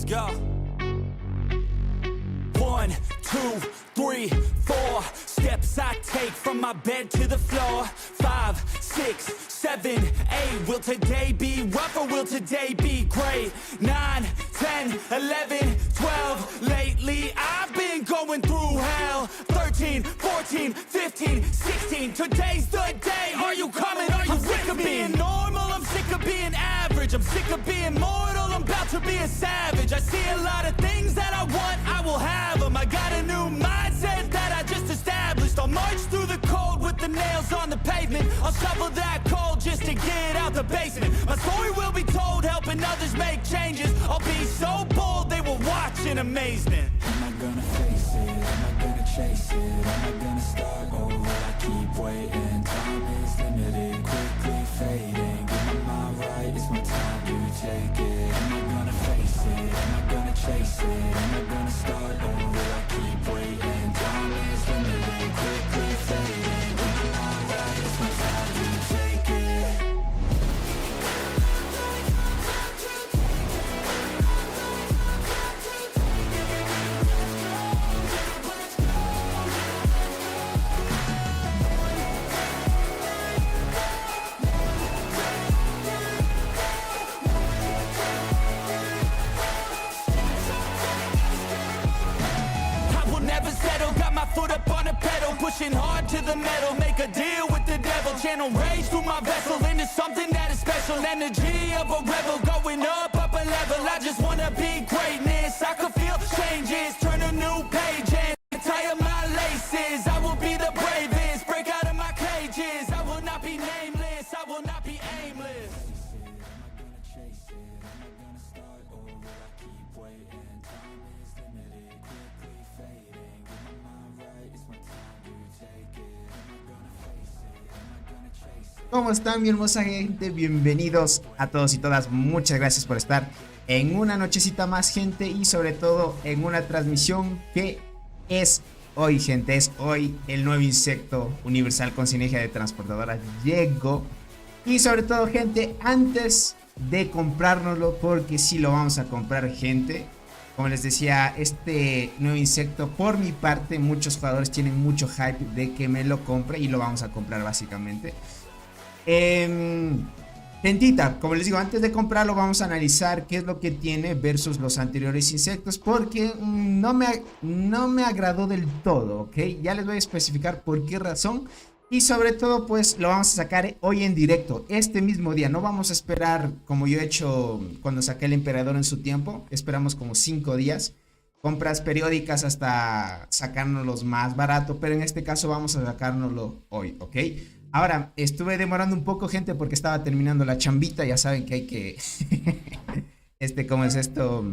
go. 1, 2, 3, 4 steps I take from my bed to the floor. 5, 6, 7, 8. Will today be rough or will today be great? 9, 10, 11, 12. Lately I've been going through hell. 13, 14, 15, 16. Today's the day. Are you coming? Are you I'm sick of being normal? I'm sick of being average. I'm sick of being mortal. I'm about to be a savage. I see a lot of things that I want. I will have them. I got a new mindset that I just established. I'll march through the cold with the nails on the pavement. I'll shovel that coal just to get out the basement. My story will be told, helping others make changes. I'll be so bold they will watch in amazement. Am I gonna face it? Am I gonna chase it? Am I gonna start or will I keep waiting? Time is limited, quickly fading. Get my mind right, it's my time to take it. Am I gonna face it? Am I gonna chase it? Am I gonna start or will I keep waiting? Time is limited, quickly fading. Get my mind right, it's my time to take it. Foot up on the pedal, pushing hard to the metal. Make a deal with the devil. Channel rage through my vessel into something that is special. Energy of a rebel, going up a level. I just wanna be greatness. I could feel changes, turn a new page and tie up my laces. I will be the bravest, break out of my cages. I will not be nameless, I will not be aimless. ¿Cómo están, mi hermosa gente? Bienvenidos a todos y todas. Muchas gracias por estar en una nochecita más, gente, y sobre todo en una transmisión que es hoy, gente. Es hoy el nuevo insecto universal con sinergia de transportadora llegó. Y sobre todo, gente, antes de comprárnoslo, porque sí lo vamos a comprar, gente. Como les decía, este nuevo insecto, por mi parte, muchos jugadores tienen mucho hype de que me lo compre y lo vamos a comprar básicamente. Gentita, como les digo, antes de comprarlo vamos a analizar qué es lo que tiene versus los anteriores insectos, porque no me agradó del todo, ¿ok? Ya les voy a especificar por qué razón. Y sobre todo, pues lo vamos a sacar hoy en directo, este mismo día. No vamos a esperar como yo he hecho cuando saqué el emperador en su tiempo. Esperamos como 5 días, compras periódicas hasta sacárnoslos más barato, pero en este caso vamos a sacárnoslo hoy, ¿ok? Ahora, estuve demorando un poco, gente, porque estaba terminando la chambita. Ya saben que hay que... ¿cómo es esto?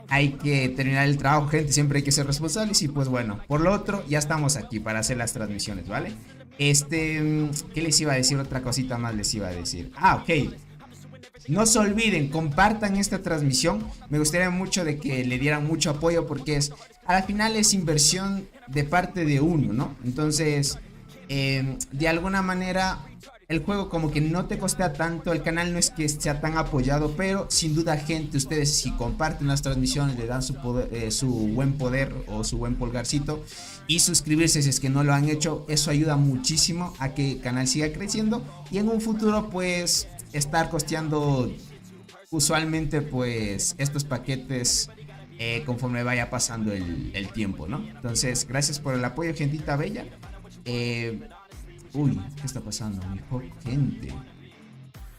Hay que terminar el trabajo, gente. Siempre hay que ser responsables. Y pues bueno, por lo otro, ya estamos aquí para hacer las transmisiones, ¿vale? ¿Qué les iba a decir? Otra cosita más les iba a decir. Ah, ok. No se olviden, compartan esta transmisión. Me gustaría mucho de que le dieran mucho apoyo, porque al final es inversión de parte de uno, ¿no? Entonces, de alguna manera, el juego como que no te costea tanto. El canal no es que sea tan apoyado, pero sin duda, gente, ustedes si comparten las transmisiones, le dan su buen poder o su buen pulgarcito y suscribirse si es que no lo han hecho, eso ayuda muchísimo a que el canal siga creciendo y en un futuro pues estar costeando usualmente pues estos paquetes conforme vaya pasando el tiempo, ¿no? Entonces, gracias por el apoyo, gentita bella. Uy, ¿qué está pasando? Gente,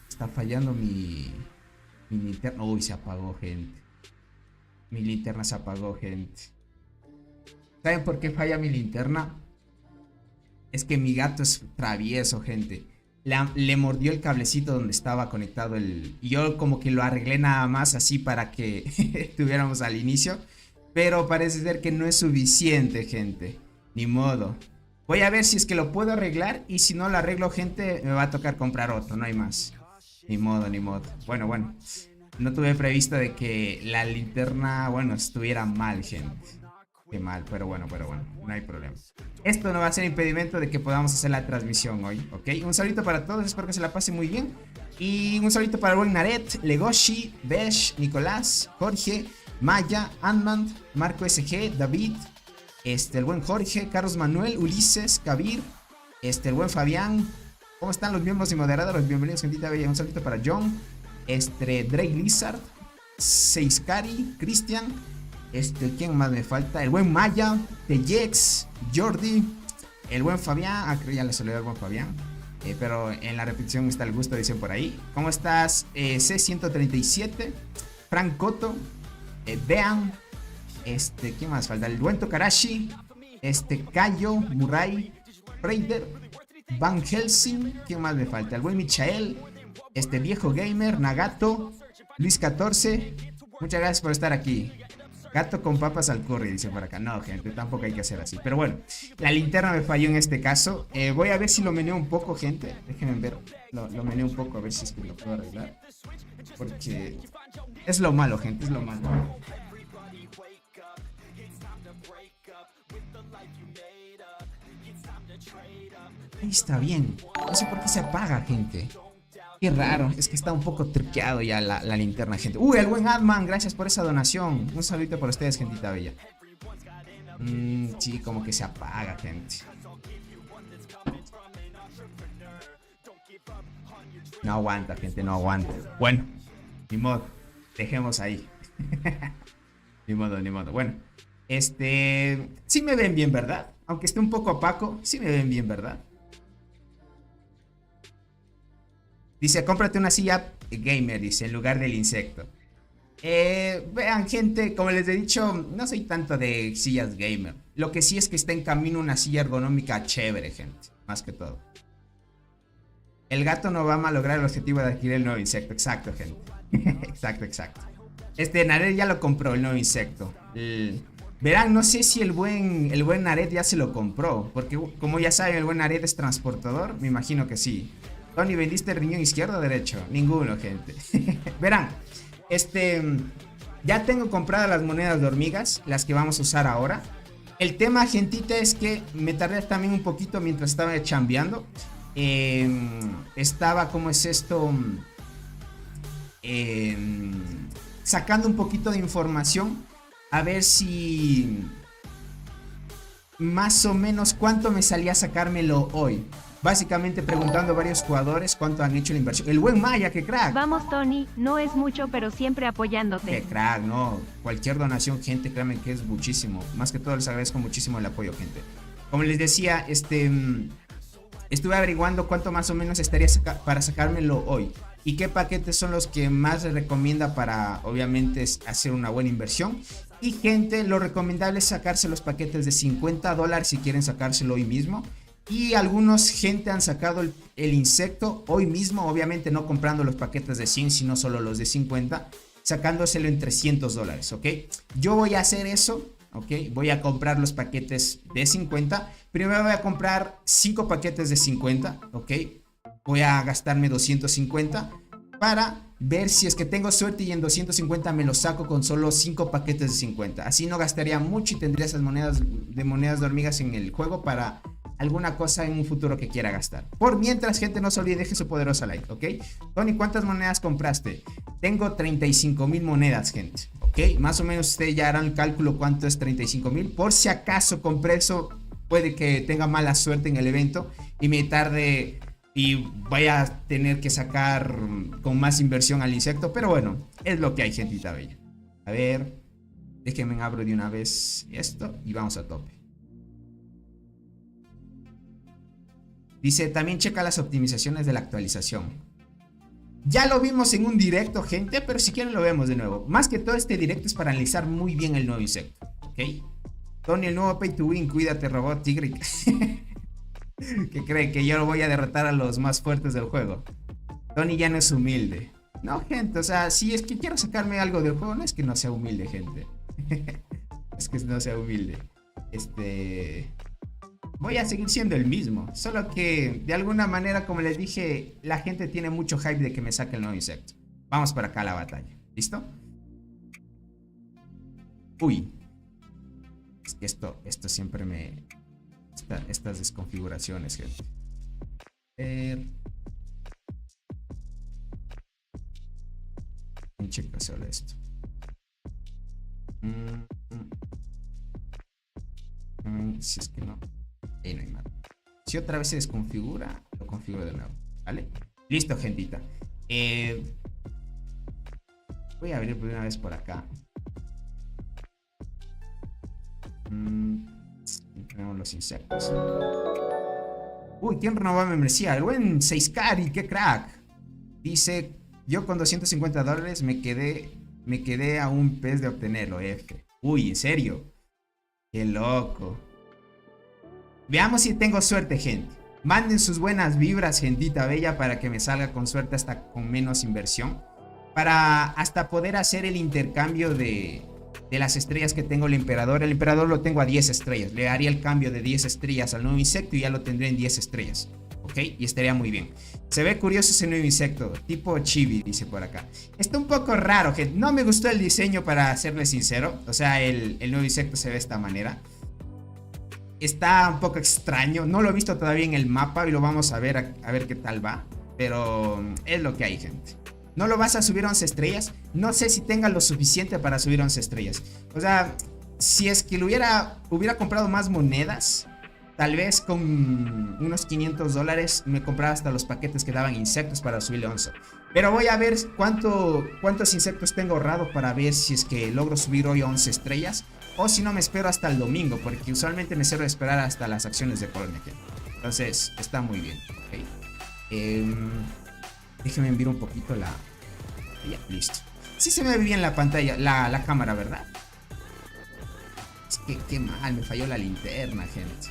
está fallando mi linterna. Uy, se apagó, gente. Mi linterna se apagó, gente. ¿Saben por qué falla mi linterna? Es que mi gato es travieso, gente. Le mordió el cablecito donde estaba conectado y yo como que lo arreglé nada más así para que tuviéramos al inicio. Pero parece ser que no es suficiente, gente. Ni modo. Voy a ver si es que lo puedo arreglar. Y si no lo arreglo, gente, me va a tocar comprar otro. No hay más. Ni modo, ni modo. Bueno. No tuve previsto de que la linterna, bueno, estuviera mal, gente. Ok. Qué mal, pero bueno, no hay problema. Esto no va a ser impedimento de que podamos hacer la transmisión hoy, ¿ok? Un saludito para todos, espero que se la pasen muy bien. Y un saludito para el buen Naret, Legoshi, Besh, Nicolás, Jorge, Maya, Antman, Marco SG, David, el buen Jorge, Carlos Manuel, Ulises, Kabir, el buen Fabián. ¿Cómo están los miembros y moderadores? Bienvenidos, gentita bella. Un saludito para John, Drake Lizard, Seiskari, Cristian, ¿quién más me falta? El buen Maya, Tejex, Jordi, el buen Fabián. Creo ya le saludé al buen Fabián. Pero en la repetición está el gusto, dicen por ahí. ¿Cómo estás? C137, Frank Cotto, Dean, ¿quién más falta? El buen Tokarashi, Kayo, Murai, Raider, Van Helsing, ¿quién más me falta? El buen Michael, viejo gamer, Nagato, Luis 14, muchas gracias por estar aquí. Gato con papas al curry, dice por acá. No, gente, tampoco hay que hacer así. Pero bueno, la linterna me falló en este caso. Voy a ver si lo meneo un poco, gente. Déjenme ver. Lo meneo un poco, a ver si es que lo puedo arreglar. Porque es lo malo, gente, es lo malo. Ahí está bien. No sé por qué se apaga, gente. Qué raro, es que está un poco truqueado ya la linterna, gente. Uy, el buen Adman, gracias por esa donación. Un saludito por ustedes, gentita bella. Sí, como que se apaga, gente. No aguanta, gente, no aguanta. Bueno, ni modo, dejemos ahí. Ni modo, ni modo. Bueno, sí me ven bien, ¿verdad? Aunque esté un poco opaco, sí me ven bien, ¿verdad? Dice, cómprate una silla gamer, dice, en lugar del insecto. Vean, gente, como les he dicho, no soy tanto de sillas gamer. Lo que sí es que está en camino una silla ergonómica chévere, gente. Más que todo. El gato no va a malograr el objetivo de adquirir el nuevo insecto. Exacto, gente. Exacto. Naret ya lo compró, el nuevo insecto. Verán, no sé si el buen Naret ya se lo compró. Porque como ya saben, el buen Naret es transportador. Me imagino que sí. Tony, ¿vendiste el riñón izquierdo o derecho? Ninguno, gente. Verán, ya tengo compradas las monedas de hormigas, las que vamos a usar ahora. El tema, gentita, es que me tardé también un poquito mientras estaba chambeando. Estaba, ¿cómo es esto? Sacando un poquito de información. A ver si más o menos cuánto me salía sacármelo hoy. Básicamente preguntando a varios jugadores cuánto han hecho la inversión. El buen Maya, qué crack. Vamos, Tony, no es mucho, pero siempre apoyándote. Qué crack, no. Cualquier donación, gente, créanme que es muchísimo. Más que todo les agradezco muchísimo el apoyo, gente. Como les decía, estuve averiguando cuánto más o menos estaría para sacármelo hoy. Y qué paquetes son los que más les recomienda para, obviamente, hacer una buena inversión. Y, gente, lo recomendable es sacarse los paquetes de $50 si quieren sacárselo hoy mismo. Y algunos, gente, han sacado el insecto hoy mismo, obviamente no comprando los paquetes de 100, sino solo los de 50, sacándoselo en $300, ¿ok? Yo voy a hacer eso, ¿ok? Voy a comprar los paquetes de 50. Primero voy a comprar 5 paquetes de 50, ¿ok? Voy a gastarme 250 para ver si es que tengo suerte y en 250 me lo saco con solo 5 paquetes de 50. Así no gastaría mucho y tendría esas monedas de hormigas en el juego para alguna cosa en un futuro que quiera gastar. Por mientras, gente, no se olvide, deje su poderosa like, ¿ok? Tony, ¿cuántas monedas compraste? Tengo 35,000 monedas, gente, ¿ok? Más o menos ustedes ya harán el cálculo cuánto es 35,000. Por si acaso compré eso, puede que tenga mala suerte en el evento y me tarde y vaya a tener que sacar con más inversión al insecto. Pero bueno, es lo que hay, gentita bella. A ver, déjenme abro de una vez esto y vamos a tope. Dice, también checa las optimizaciones de la actualización. Ya lo vimos en un directo, gente, pero si quieren lo vemos de nuevo. Más que todo, este directo es para analizar muy bien el nuevo insecto, ¿ok? Tony, el nuevo Pay to Win, cuídate, robot tigre. ¿Qué cree? ¿Que yo lo voy a derrotar a los más fuertes del juego? Tony ya no es humilde. No, gente, o sea, si es que quiero sacarme algo del juego, no es que no sea humilde, gente. Es que no sea humilde. Voy a seguir siendo el mismo, solo que de alguna manera, como les dije, la gente tiene mucho hype de que me saque el nuevo insecto. Vamos para acá a la batalla, ¿listo? Uy. Es que esto siempre me... Estas desconfiguraciones, gente. Checa solo esto. Si es que no. Ahí no hay nada. Si otra vez se desconfigura, lo configuro de nuevo. ¿Vale? Listo, gentita. Voy a abrir por una vez por acá. Tenemos los insectos. Uy, ¿quién renovó la membresía? El buen 6Cari, qué crack. Dice, yo con $250 me quedé a un pez de obtenerlo, F. Uy, ¿en serio? Qué loco. Veamos si tengo suerte, gente. Manden sus buenas vibras, gentita bella, para que me salga con suerte hasta con menos inversión. Para hasta poder hacer el intercambio de las estrellas que tengo el emperador. El emperador lo tengo a 10 estrellas. Le haría el cambio de 10 estrellas al nuevo insecto y ya lo tendré en 10 estrellas. ¿Ok? Y estaría muy bien. Se ve curioso ese nuevo insecto. Tipo chibi, dice por acá. Está un poco raro, gente. No me gustó el diseño, para serle sincero. O sea, el nuevo insecto se ve de esta manera. Está un poco extraño. No lo he visto todavía en el mapa y lo vamos a ver qué tal va. Pero es lo que hay, gente. ¿No lo vas a subir a 11 estrellas? No sé si tenga lo suficiente para subir 11 estrellas. O sea, si es que lo hubiera comprado más monedas, tal vez con unos $500 me compraba hasta los paquetes que daban insectos para subirle 11. Pero voy a ver cuántos insectos tengo ahorrado para ver si es que logro subir hoy 11 estrellas. O si no, me espero hasta el domingo, porque usualmente me suelo esperar hasta las acciones de Colonia. Entonces, está muy bien. ¿Okay? Déjenme enviar un poquito la... Ya, listo. Sí se me ve bien la pantalla, la cámara, ¿verdad? Es que qué mal, me falló la linterna, gente.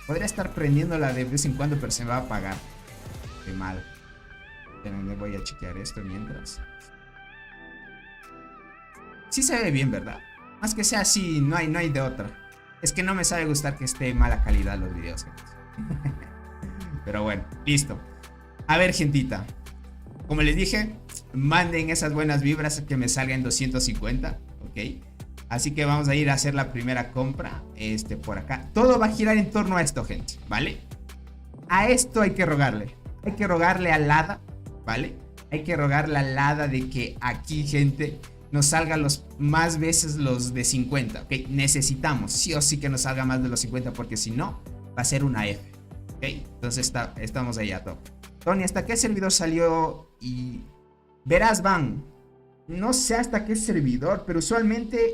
Podría estar prendiéndola de vez en cuando, pero se me va a apagar. Qué mal. Me voy a chequear esto mientras. Sí se ve bien, ¿verdad? Más que sea así, no hay de otra. Es que no me sabe gustar que esté mala calidad los videos, gente. Pero bueno, listo. A ver, gentita. Como les dije, manden esas buenas vibras que me salgan 250, ¿ok? Así que vamos a ir a hacer la primera compra, por acá. Todo va a girar en torno a esto, gente, ¿vale? A esto hay que rogarle. Hay que rogarle al hada, ¿vale? Hay que rogarle al hada de que aquí, gente, nos salgan más veces los de 50, ¿ok? Necesitamos, sí o sí, que nos salga más de los 50, porque si no, va a ser una F, ¿ok? Entonces estamos ahí a tope. Tony, ¿hasta qué servidor salió? Y verás, Van, no sé hasta qué servidor, pero usualmente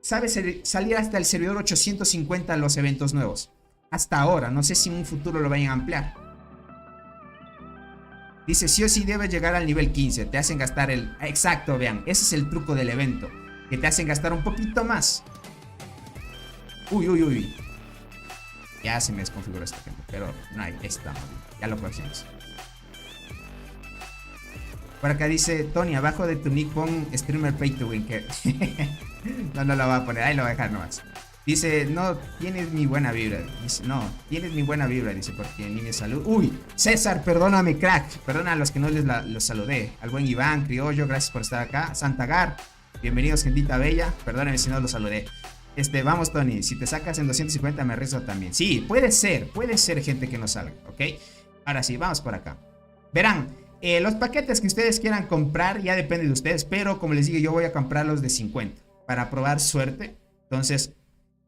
sabe salir hasta el servidor 850 los eventos nuevos. Hasta ahora, no sé si en un futuro lo vayan a ampliar. Dice, sí o sí debes llegar al nivel 15, te hacen gastar el... Exacto, vean, ese es el truco del evento, que te hacen gastar un poquito más. Uy. Ya se me desconfiguró esto, gente, pero no hay, estamos, ya lo corregimos. Por acá dice, Tony, abajo de tu nick pon streamer pay to win. No lo voy a poner, ahí lo voy a dejar nomás. Dice, no, tienes mi buena vibra. Dice, no, tienes mi buena vibra, dice, porque ni me salud. Uy, César, perdóname, crack. Perdona a los que no los saludé. Al buen Iván, Criollo, gracias por estar acá. Santagar, bienvenidos, gentita bella. Perdóname si no los saludé. Vamos, Tony, si te sacas en 250 me rezo también. Sí, puede ser, gente que no salga, ¿ok? Ahora sí, vamos por acá. Verán, los paquetes que ustedes quieran comprar ya depende de ustedes, pero como les digo, yo voy a comprar los de 50 para probar suerte. Entonces,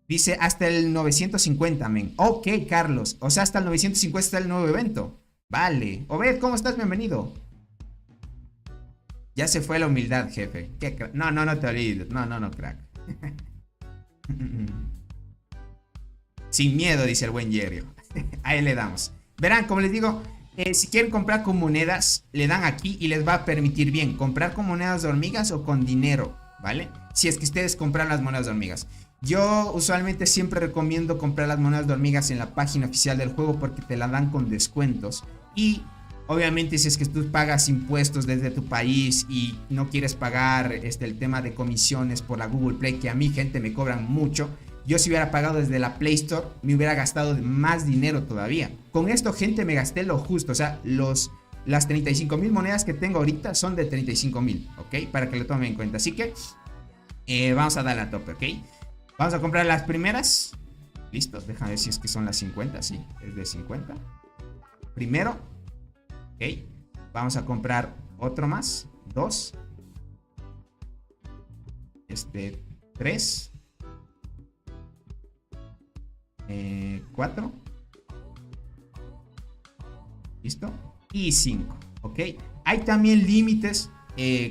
dice hasta el 950, men. Ok, Carlos, o sea, hasta el 950 está el nuevo evento. Vale. Obed, ¿cómo estás? Bienvenido. Ya se fue la humildad, jefe. No te olvides. No, crack. Sin miedo, dice el buen Yerio. Ahí le damos. Verán, como les digo, si quieren comprar con monedas, le dan aquí y les va a permitir bien comprar con monedas de hormigas o con dinero, ¿vale? Si es que ustedes compran las monedas de hormigas. Yo usualmente siempre recomiendo comprar las monedas de hormigas en la página oficial del juego porque te la dan con descuentos. Y obviamente si es que tú pagas impuestos desde tu país y no quieres pagar el tema de comisiones por la Google Play, que a mí, gente, me cobran mucho. Yo si hubiera pagado desde la Play Store, me hubiera gastado más dinero todavía. Con esto, gente, me gasté lo justo. O sea, las 35,000 monedas que tengo ahorita son de 35,000, ¿ok? Para que lo tomen en cuenta. Así que vamos a darle a tope, ¿ok? Vamos a comprar las primeras. Listo, déjame ver si es que son las 50. Sí, es de 50. Primero. Ok. Vamos a comprar otro más. 2. 3. 4. ¿Listo? Y 5. Ok. Hay también límites.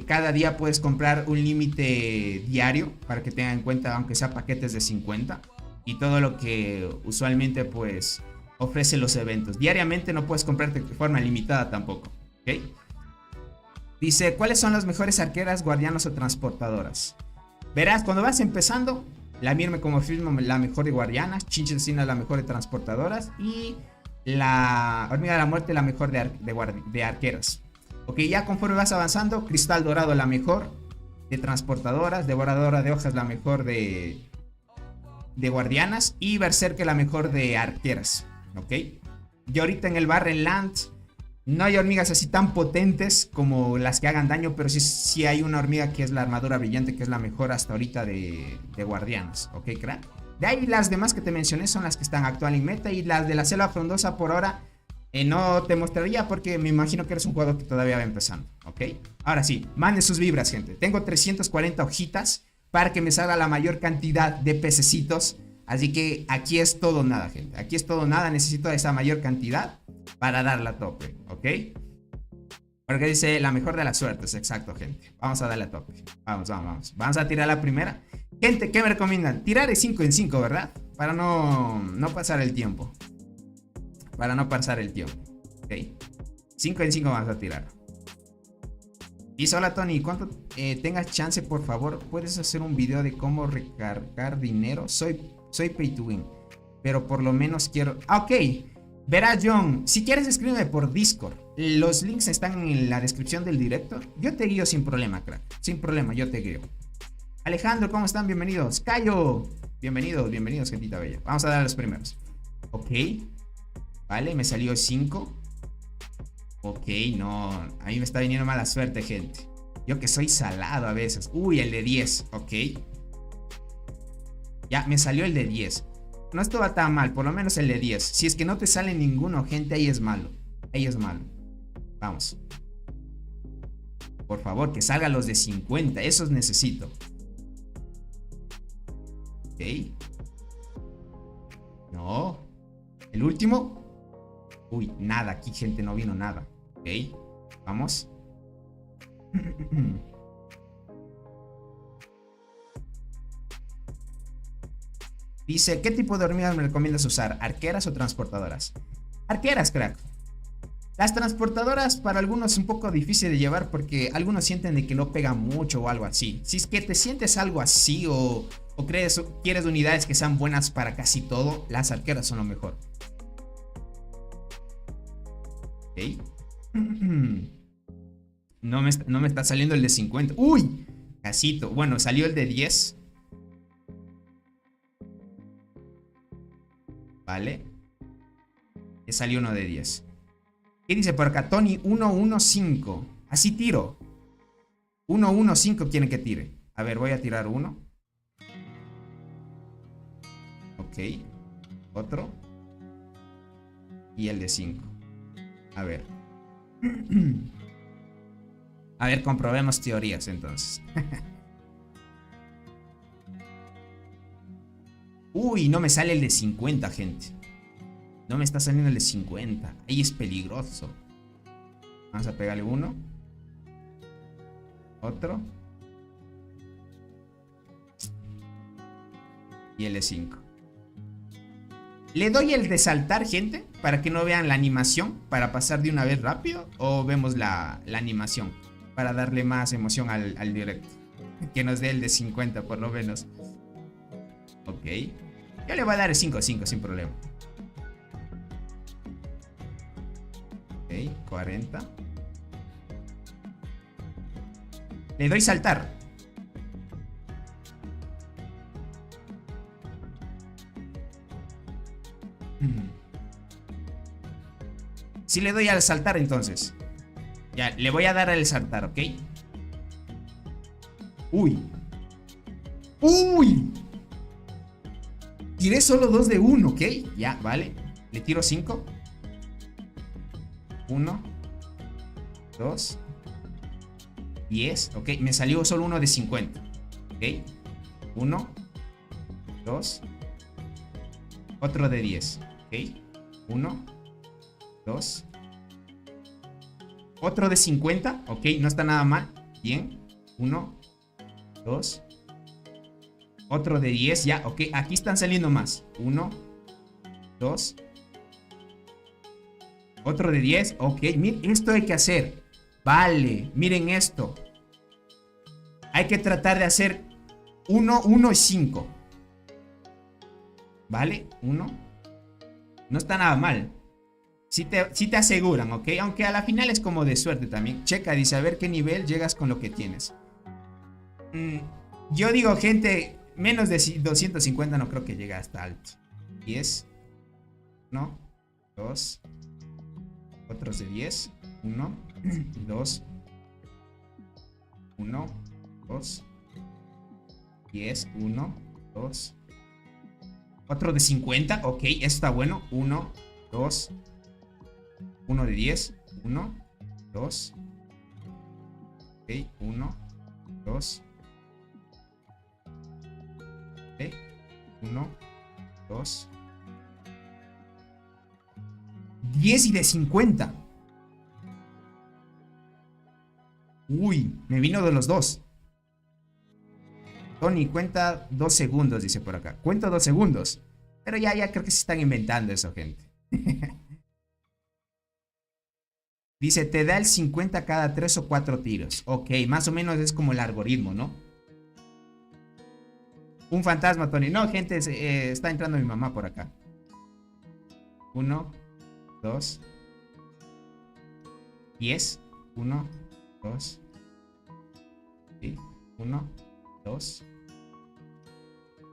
Cada día puedes comprar un límite diario para que tengan en cuenta, aunque sea paquetes de 50 y todo lo que usualmente pues ofrece los eventos. Diariamente no puedes comprarte de forma limitada tampoco. ¿Ok? Dice, ¿cuáles son las mejores arqueras, guardianas o transportadoras? Verás, cuando vas empezando, la Mirme como film la mejor de guardianas, Chinchesina la mejor de transportadoras y la Hormiga de la Muerte la mejor de arqueras. Ok, ya conforme vas avanzando, Cristal Dorado la mejor de transportadoras, Devoradora de Hojas la mejor de guardianas y Berserker la mejor de arqueras. Ok, y ahorita en el Barren Land no hay hormigas así tan potentes como las que hagan daño, pero sí hay una hormiga que es la Armadura Brillante, que es la mejor hasta ahorita de guardianas. Ok, crack. De ahí las demás que te mencioné son las que están actual en meta y las de la Selva Frondosa por ahora no te mostraría porque me imagino que eres un jugador que todavía va empezando, ¿ok? Ahora sí, manden sus vibras, gente. Tengo 340 hojitas para que me salga la mayor cantidad de pececitos. Así que aquí es todo o nada, gente. Aquí es todo o nada. Necesito esa mayor cantidad para darle a tope, ¿ok? Porque dice la mejor de las suertes, exacto, gente. Vamos a darle a tope. Vamos. Vamos a tirar la primera. Gente, ¿qué me recomiendan? Tirar de 5 en 5, ¿verdad? Para no pasar el tiempo. Para no pasar el tiempo. Ok. 5 en 5 vamos a tirar. Y hola Tony, cuando tengas chance, por favor, puedes hacer un video de cómo recargar dinero. Soy pay to win, pero por lo menos quiero... Ok. Verás, John, si quieres escríbeme por Discord. Los links están en la descripción del directo. Yo te guío sin problema, crack. Sin problema, yo te guío. Alejandro, ¿cómo están? Bienvenidos. Cayo, bienvenidos, gentita bella. Vamos a dar a los primeros. Ok. Vale, me salió 5. Ok, no. A mí me está viniendo mala suerte, gente. Yo que soy salado a veces. Uy, el de 10. Ok. Ya, me salió el de 10. No estuvo tan mal, por lo menos el de 10. Si es que no te sale ninguno, gente, ahí es malo. Ahí es malo. Vamos. Por favor, que salgan los de 50. Esos necesito. Ok. No. El último. Uy, nada, aquí gente no vino nada. Ok, vamos. Dice, ¿qué tipo de hormigas me recomiendas usar? ¿Arqueras o transportadoras? Arqueras, crack. Las transportadoras para algunos es un poco difícil de llevar porque algunos sienten de que no pega mucho o algo así. Si es que te sientes algo así o quieres unidades que sean buenas para casi todo, las arqueras son lo mejor. Okay. No me está saliendo el de 50. ¡Uy! Casito. Bueno, salió el de 10. Vale. Le salió uno de 10. ¿Qué dice por acá? Tony 115. Así tiro. 115 quieren que tire. A ver, voy a tirar uno. Ok. Otro. Y el de 5. A ver. A ver, comprobemos teorías entonces. Uy, no me sale el de 50, gente. No me está saliendo el de 50. Ahí es peligroso. Vamos a pegarle uno. Otro. Y el de 5. ¿Le doy el de saltar, gente? Para que no vean la animación. Para pasar de una vez rápido. ¿O vemos la animación? Para darle más emoción al directo. Que nos dé el de 50 por lo menos. Ok. Yo le voy a dar el 5-5 sin problema. Ok, 40. Le doy saltar. Si le doy al saltar entonces. Ya, le voy a dar al saltar, ¿ok? Uy. Uy. tiré solo 2 de 1, ¿ok? Ya, vale. Le tiro 5. 1, 2, 10. Ok, me salió solo uno de 50. Ok. 1, 2. Otro de 10. Ok. 1, 2. Otro de 50. Ok, no está nada mal. Bien. 1, 2. Otro de 10. Ya, ok. Aquí están saliendo más. 1, 2. Otro de 10. Ok, miren, esto hay que hacer. Vale, miren esto. Hay que tratar de hacer 1, 1 y 5. ¿Vale? 1. No está nada mal. Si te aseguran, ¿ok? Aunque a la final es como de suerte también. Checa, dice, a ver qué nivel llegas con lo que tienes. Yo digo, gente, menos de 250 no creo que llegue hasta alto. 10. 1, 2. Otros de 10. 1, 2. 1, 2. 10, 1, 2. Otro de 50. Ok, esto está bueno. 1, 2. 1 de 10. 1, 2. Ok, 1, 2. Ok, 1, 2. 10 y de 50. Uy, me vino de los dos. Tony, cuenta 2 segundos, dice por acá. Cuento 2 segundos. Pero ya creo que se están inventando eso, gente. Dice, te da el 50 cada 3 o 4 tiros. Ok, más o menos es como el algoritmo, ¿no? Un fantasma, Tony. No, gente, está entrando mi mamá por acá. 1, 2. 10. 1, 2. 1, 2.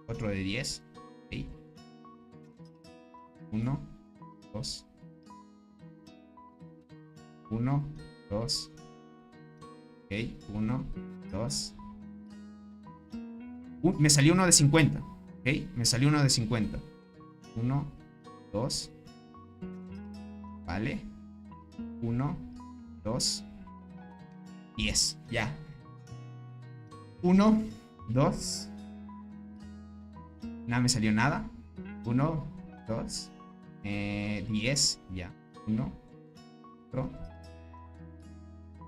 Otro de 10. 1, 2. 1, 2. Ok, 1, 2. Me salió uno de 50. Ok, me salió uno de 50. 1, 2. Vale. 1, 2. 10. Ya. 1, 2. Nada, me salió nada. 1, 2. 10. Ya. 1. Otro.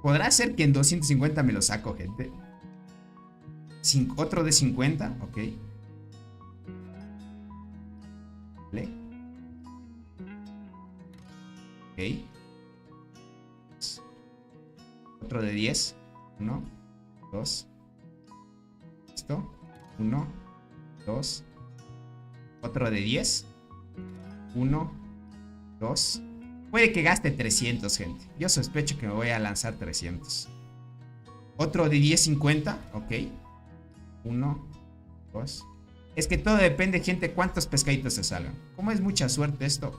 Podrá ser que en 250 me lo saco, gente. Otro de 50. Ok. Vale. Ok. Otro de 10. 1, 2. Listo. 1, 2. Otro de 10. 1, 2. Puede que gaste 300, gente. Yo sospecho que me voy a lanzar 300. Otro de 10.50. Ok. 1, 2. Es que todo depende, gente, cuántos pescaditos se salgan. Como es mucha suerte esto.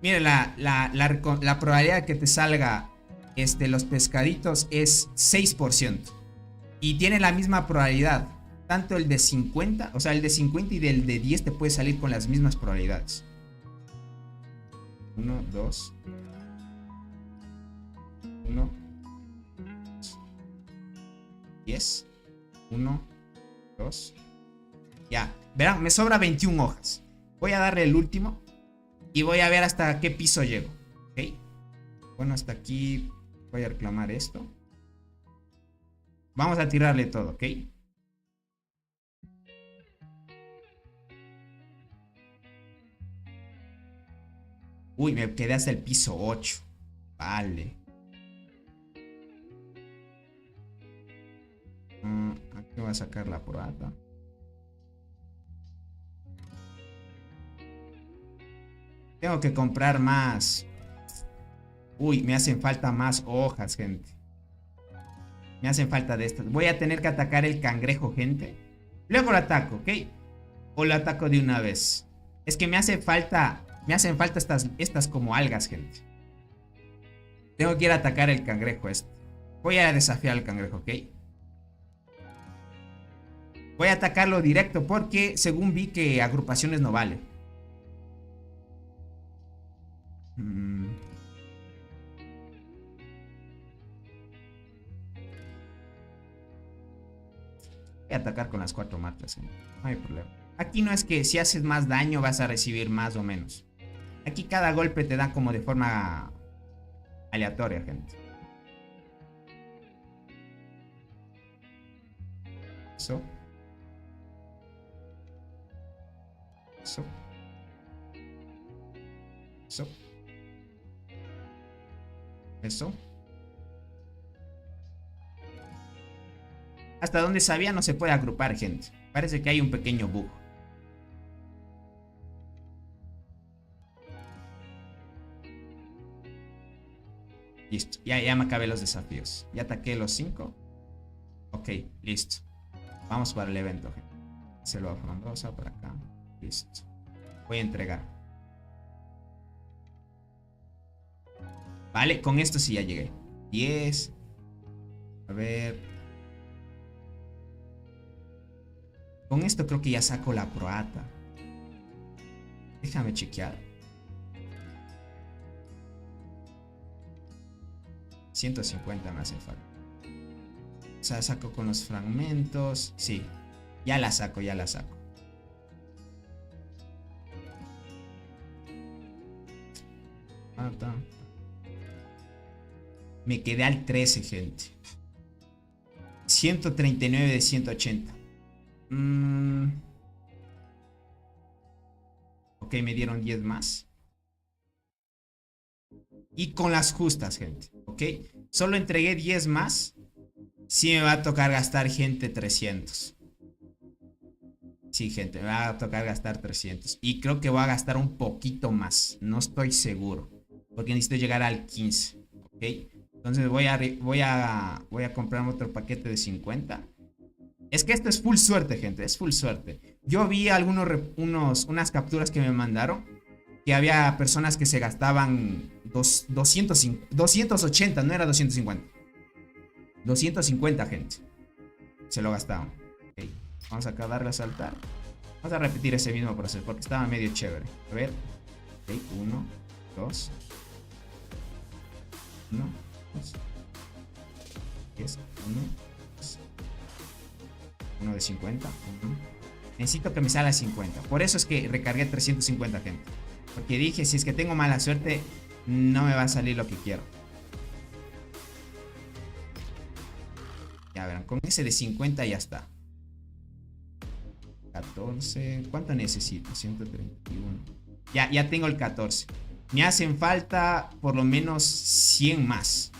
Mire, la probabilidad de que te salga los pescaditos es 6%. Y tiene la misma probabilidad. Tanto el de 50, o sea, el de 50 y el de 10 te puede salir con las mismas probabilidades. 1, 2. 1. 10. 1, 2. Ya, verán, me sobra 21 hojas. Voy a darle el último y voy a ver hasta qué piso llego. ¿Ok? Bueno, hasta aquí voy a reclamar esto. Vamos a tirarle todo, ¿ok? Uy, me quedé hasta el piso 8. Vale. Aquí voy a sacar la probata. Tengo que comprar más. Uy, me hacen falta más hojas, gente. Me hacen falta de estas. Voy a tener que atacar el cangrejo, gente. Luego lo ataco, ¿ok? O lo ataco de una vez. Es que me hace falta... Me hacen falta estas como algas, gente. Tengo que ir a atacar el cangrejo este. Voy a desafiar al cangrejo, ¿ok? Voy a atacarlo directo porque según vi que agrupaciones no vale. Voy a atacar con las 4 marcas, no hay problema. Aquí no es que si haces más daño vas a recibir más o menos. Aquí cada golpe te da como de forma aleatoria, gente. Eso. Eso. Eso. Eso. Hasta donde sabía no se puede agrupar, gente. Parece que hay un pequeño bug. Listo. Ya me acabé los desafíos. Ya ataqué los 5. Ok, listo. Vamos para el evento, gente. Se lo Frondosa por acá. Listo. Voy a entregar. Vale, con esto sí ya llegué. 10. A ver. Con esto creo que ya saco la proata. Déjame chequear. 150 me hace falta. O sea, saco con los fragmentos. Sí, ya la saco, ya la saco. Me quedé al 13, gente. 139 de 180. Ok, me dieron 10 más. Y con las justas, gente. Ok, solo entregué 10 más. Sí me va a tocar gastar, gente, 300. Sí, gente, me va a tocar gastar 300. Y creo que voy a gastar un poquito más. No estoy seguro, porque necesito llegar al 15. Ok, entonces voy a comprarme otro paquete de 50. Es que esto es full suerte, gente. Es full suerte. Yo vi unas capturas que me mandaron, que había personas que se gastaban 280, no era 250. 250, gente. Se lo gastaban. Okay. Vamos acá a darle a saltar. Vamos a repetir ese mismo proceso porque estaba medio chévere. A ver. Ok, 1, 2. 1, 2. 10, 1, 2. 1 de 50. 1. Necesito que me salga 50. Por eso es que recargué 350, gente. Porque dije, si es que tengo mala suerte, no me va a salir lo que quiero. Ya verán, con ese de 50 ya está. 14. ¿Cuánto necesito? 131. Ya tengo el 14. Me hacen falta por lo menos 100 más.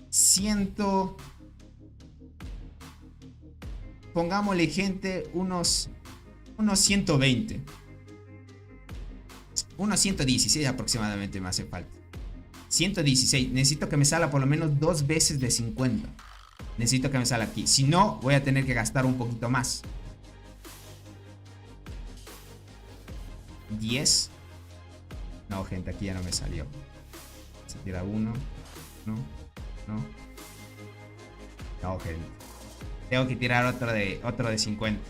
100. Pongámosle, gente, unos 120. Unos 116 aproximadamente me hace falta. 116. Necesito que me salga por lo menos 2 veces de 50. Necesito que me salga aquí. Si no, voy a tener que gastar un poquito más. 10. No, gente, aquí ya no me salió. Se tira 1. No. No, gente. Tengo que tirar otro de 50.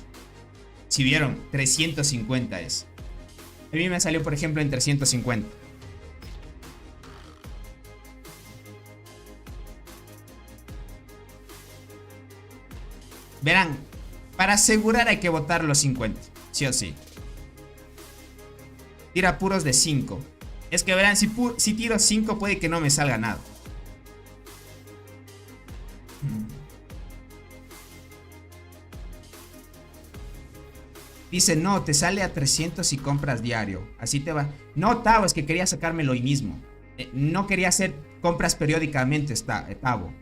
Si vieron, 350 es. A mí me salió, por ejemplo, en 350. Verán, para asegurar hay que botar los 50. Sí o sí. Tira puros de 5. Es que verán, si tiro 5 puede que no me salga nada. Dice, no, te sale a 300 si compras diario. Así te va. No, Tavo, es que quería sacármelo hoy mismo. No quería hacer compras periódicamente, Tavo.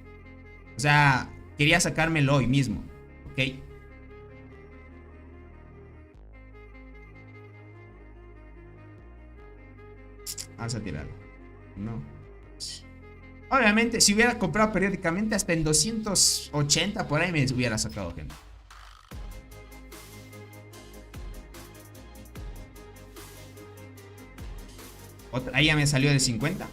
O sea, quería sacármelo hoy mismo. Ok. Vamos a tirarlo. No. Obviamente, si hubiera comprado periódicamente, hasta en 280 por ahí me hubiera sacado, gente. Ahí ya me salió de 50.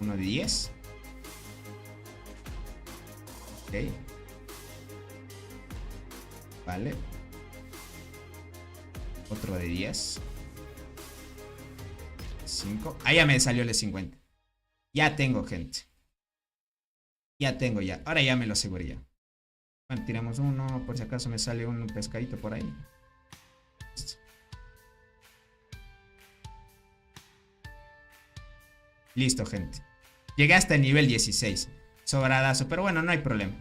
Uno de 10. Ok. Vale. Otro de 10. 5. Ah, ya me salió el de 50. Ya tengo, gente. Ya tengo ya. Ahora ya me lo aseguré ya. Bueno, tiramos uno. Por si acaso me sale un pescadito por ahí. Listo. Listo, gente. Llegué hasta el nivel 16. Sobradazo. Pero bueno, no hay problema.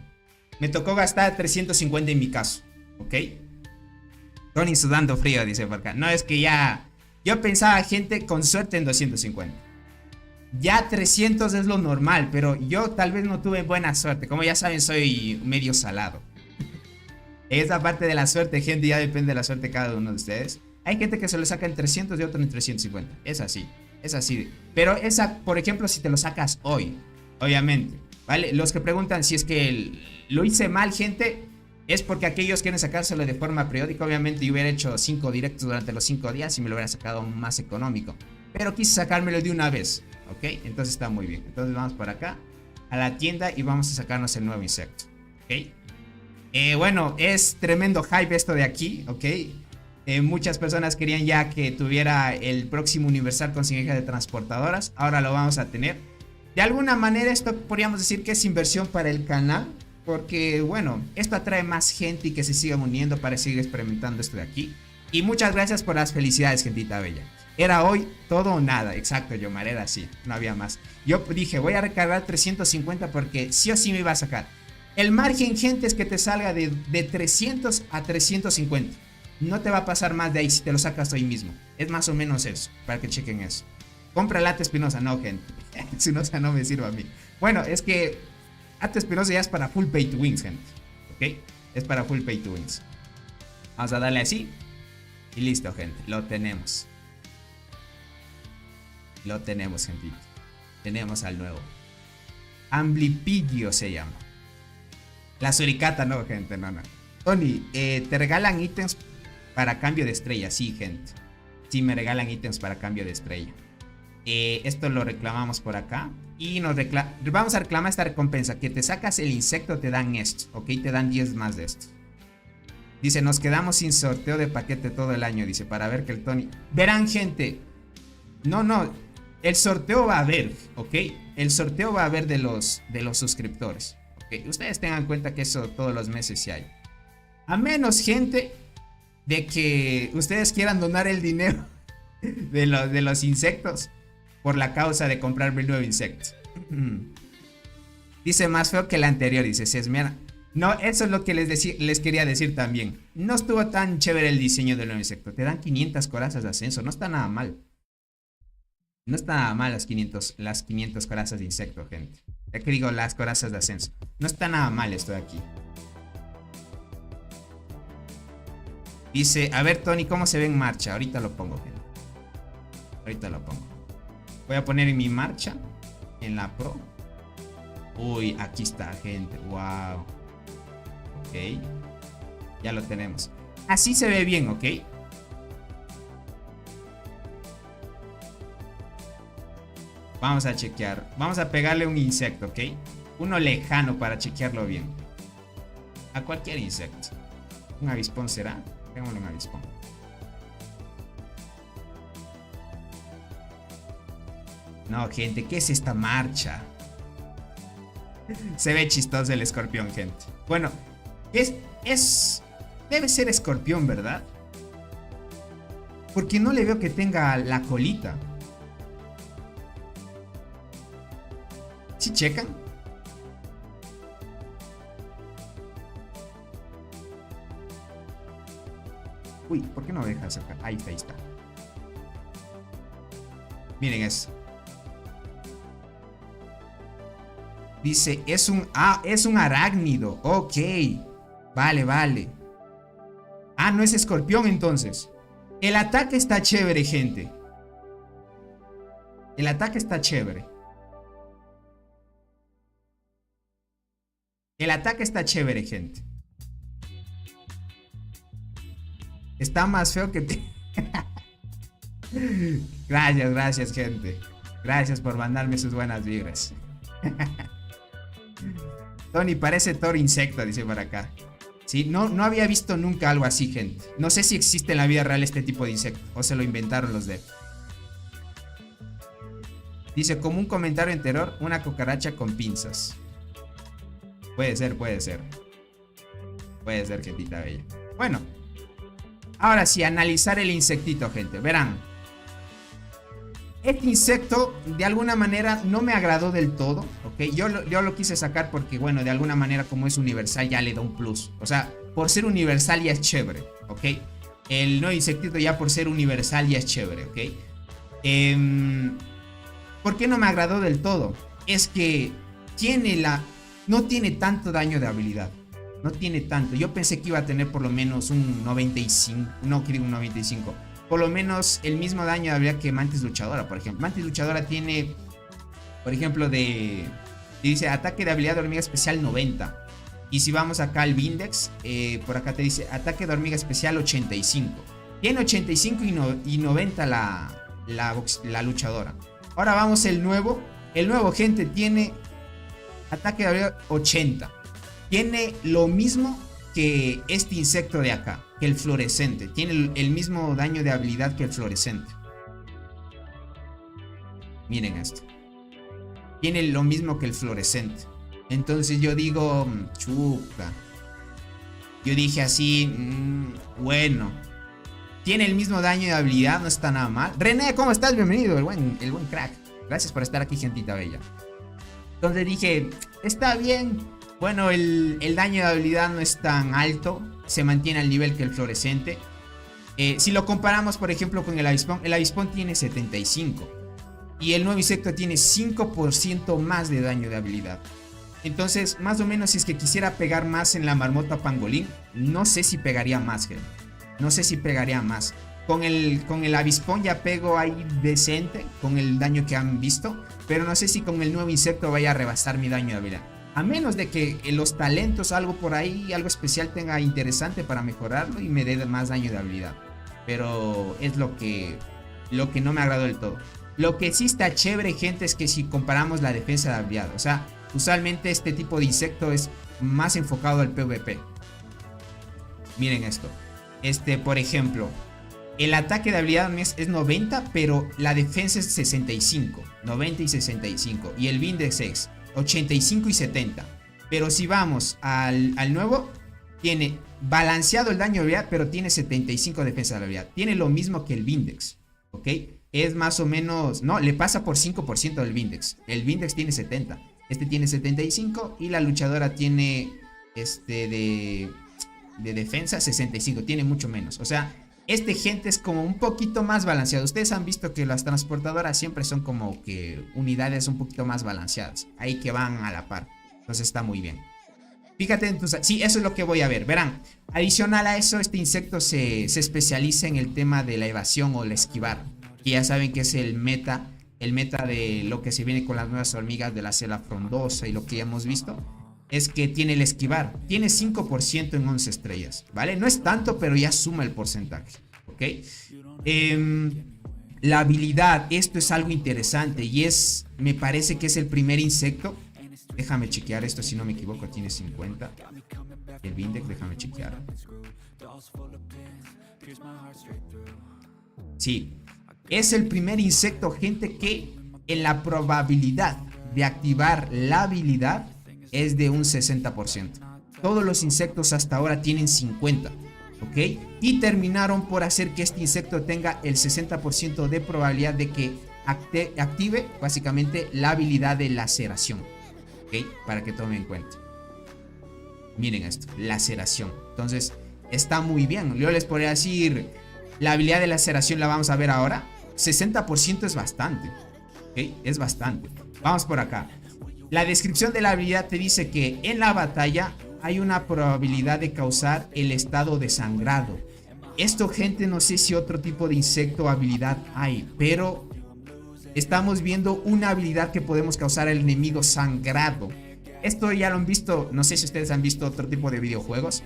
Me tocó gastar 350 en mi caso. ¿Ok? Tony sudando frío, dice por acá. No, es que ya... Yo pensaba, gente, con suerte en 250. Ya 300 es lo normal, pero yo tal vez no tuve buena suerte. Como ya saben, soy medio salado. Esa parte de la suerte, gente, ya depende de la suerte de cada uno de ustedes. Hay gente que se lo saca en 300 y otro en 350. Es así, es así. Pero esa, por ejemplo, si te lo sacas hoy, obviamente, ¿vale? Los que preguntan si es que lo hice mal, gente, es porque aquellos quieren sacárselo de forma periódica. Obviamente yo hubiera hecho 5 directos durante los 5 días y me lo hubiera sacado más económico. Pero quise sacármelo de una vez, ¿ok? Entonces está muy bien. Entonces vamos por acá a la tienda y vamos a sacarnos el nuevo insecto, ¿ok? Bueno, es tremendo hype esto de aquí, ¿ok? Muchas personas querían ya que tuviera el próximo Universal con sinergia de transportadoras. Ahora lo vamos a tener. De alguna manera esto podríamos decir que es inversión para el canal. Porque bueno, esto atrae más gente y que se sigan uniendo para seguir experimentando esto de aquí. Y muchas gracias por las felicidades, gentita bella. Era hoy todo o nada. Exacto, Yomar, era así, no había más. Yo dije, voy a recargar 350 porque sí o sí me iba a sacar. El margen, gente, es que te salga de 300 a 350. No te va a pasar más de ahí si te lo sacas hoy mismo. Es más o menos eso, para que chequen eso. Compra Late Espinosa, no, gente. Espinosa no me sirve a mí. Bueno, es que Ate Espinosa ya es para full pay to wins, gente. ¿Ok? Es para full pay to wins. Vamos a darle así. Y listo, gente. Lo tenemos. Lo tenemos, gente. Tenemos al nuevo. Amblipillo se llama. La suricata no, gente. No, no. Tony, ¿te regalan ítems para cambio de estrella? Sí, gente. Sí, me regalan ítems para cambio de estrella. Esto lo reclamamos por acá. Y vamos a reclamar esta recompensa. Que te sacas el insecto, te dan esto. Ok, te dan 10 más de esto. Dice, nos quedamos sin sorteo de paquete todo el año. Dice, para ver que el Tony... Verán, gente. No. El sorteo va a haber, ok. El sorteo va a haber de los suscriptores. Ok, ustedes tengan en cuenta que eso todos los meses sí hay. A menos, gente, de que ustedes quieran donar el dinero de los insectos por la causa de comprarme el nuevo insecto. Dice, más feo que el anterior, dice Sesmiana. No, eso es lo que les quería decir también. No estuvo tan chévere el diseño del nuevo insecto. Te dan 500 corazas de ascenso. No está nada mal. No está nada mal las 500 corazas de insecto, gente. Ya que digo, las corazas de ascenso. No está nada mal esto de aquí. Dice, a ver, Tony, ¿cómo se ve en marcha? Ahorita lo pongo, gente. Ahorita lo pongo. Voy a poner en mi marcha. En la Pro. Uy, aquí está, gente. Wow. Ok. Ya lo tenemos. Así se ve bien, ¿ok? Vamos a chequear. Vamos a pegarle un insecto, ¿ok? Uno lejano para chequearlo bien. A cualquier insecto. ¿Un avispón será? Pegámosle un avispón. No, gente, ¿qué es esta marcha? Se ve chistoso el escorpión, gente. Bueno, debe ser escorpión, ¿verdad? Porque no le veo que tenga la colita. ¿Sí checan? Uy, ¿por qué no deja acercar? Ahí está. Miren eso. Dice, es un arácnido. Ok. Vale. Ah, no es escorpión entonces. El ataque está chévere, gente. El ataque está chévere. El ataque está chévere, gente. Está más feo que... Gracias, gente. Gracias por mandarme sus buenas vibras. Tony, parece Thor insecto, dice por acá. Sí, no había visto nunca algo así, gente. No sé si existe en la vida real este tipo de insecto o se lo inventaron los de. Dice, como un comentario anterior, una cucaracha con pinzas. Puede ser, puede ser. Puede ser, gentita bella. Bueno, ahora sí, analizar el insectito, gente. Verán. Este insecto, de alguna manera, no me agradó del todo, ¿ok? Yo lo quise sacar porque, bueno, de alguna manera, como es universal, ya le da un plus. O sea, por ser universal ya es chévere, ¿ok? El nuevo insectito ya por ser universal ya es chévere, ¿ok? ¿Por qué no me agradó del todo? Es que no tiene tanto daño de habilidad. No tiene tanto. Yo pensé que iba a tener por lo menos un 95. No, que digo un 95. Por lo menos el mismo daño de habilidad que Mantis Luchadora, por ejemplo. Mantis Luchadora tiene, por ejemplo, dice ataque de habilidad de hormiga especial 90. Y si vamos acá al Vindex, por acá te dice ataque de hormiga especial 85. Tiene 85 y 90 la luchadora. Ahora vamos el nuevo. El nuevo, gente, tiene ataque de habilidad 80. Tiene lo mismo que este insecto de acá, que el fluorescente. Tiene el mismo daño de habilidad que el fluorescente. Miren esto. Tiene lo mismo que el fluorescente. Entonces yo digo, chuca. Yo dije así, bueno. Tiene el mismo daño de habilidad, no está nada mal. René, ¿cómo estás? Bienvenido, el buen crack. Gracias por estar aquí, gentita bella. Entonces dije, está bien. Bueno, el daño de habilidad no es tan alto. Se mantiene al nivel que el fluorescente. Si lo comparamos, por ejemplo, con el avispón tiene 75. Y el nuevo insecto tiene 5% más de daño de habilidad. Entonces, más o menos, si es que quisiera pegar más en la marmota pangolín, no sé si pegaría más, gente. No sé si pegaría más. Con el avispón ya pego ahí decente, con el daño que han visto. Pero no sé si con el nuevo insecto vaya a rebasar mi daño de habilidad. A menos de que los talentos, algo por ahí, algo especial tenga interesante para mejorarlo y me dé más daño de habilidad. Pero es lo que no me agradó del todo. Lo que sí está chévere, gente, es que si comparamos la defensa de habilidad. O sea, usualmente este tipo de insecto es más enfocado al PvP. Miren esto. Por ejemplo, el ataque de habilidad es 90, pero la defensa es 65. 90 y 65. Y el Vindex es 85 y 70. Pero si vamos al nuevo, tiene balanceado el daño de habilidad, pero tiene 75 defensa de habilidad. Tiene lo mismo que el Vindex, ¿ok? Es más o menos, no, le pasa por 5% del Vindex. El Vindex tiene 70. Este tiene 75 y la luchadora tiene de defensa 65. Tiene mucho menos. O sea, gente es como un poquito más balanceado. Ustedes han visto que las transportadoras siempre son como que unidades un poquito más balanceadas. Ahí que van a la par. Entonces está muy bien. Fíjate, entonces, sí, eso es lo que voy a ver. Verán, adicional a eso, este insecto se especializa en el tema de la evasión o el esquivar. Que ya saben que es el meta de lo que se viene con las nuevas hormigas de la selva frondosa y lo que ya hemos visto. Es que tiene el esquivar. Tiene 5% en 11 estrellas, ¿vale? No es tanto, pero ya suma el porcentaje, ¿ok? La habilidad, esto es algo interesante y me parece que es el primer insecto. Déjame chequear esto, si no me equivoco, tiene 50. El Vindex, déjame chequear. Sí, es el primer insecto, gente, que en la probabilidad de activar la habilidad es de un 60%. Todos los insectos hasta ahora tienen 50%, ¿ok? Y terminaron por hacer que este insecto tenga el 60% de probabilidad de que active básicamente la habilidad de laceración, ¿ok? Para que tomen en cuenta. Miren esto, laceración. Entonces, está muy bien. Yo les podría decir, la habilidad de laceración la vamos a ver ahora. 60% es bastante, ¿ok? Es bastante. Vamos por acá. La descripción de la habilidad te dice que en la batalla hay una probabilidad de causar el estado de sangrado. Esto, gente, no sé si otro tipo de insecto o habilidad hay, pero estamos viendo una habilidad que podemos causar al enemigo sangrado. Esto ya lo han visto, no sé si ustedes han visto otro tipo de videojuegos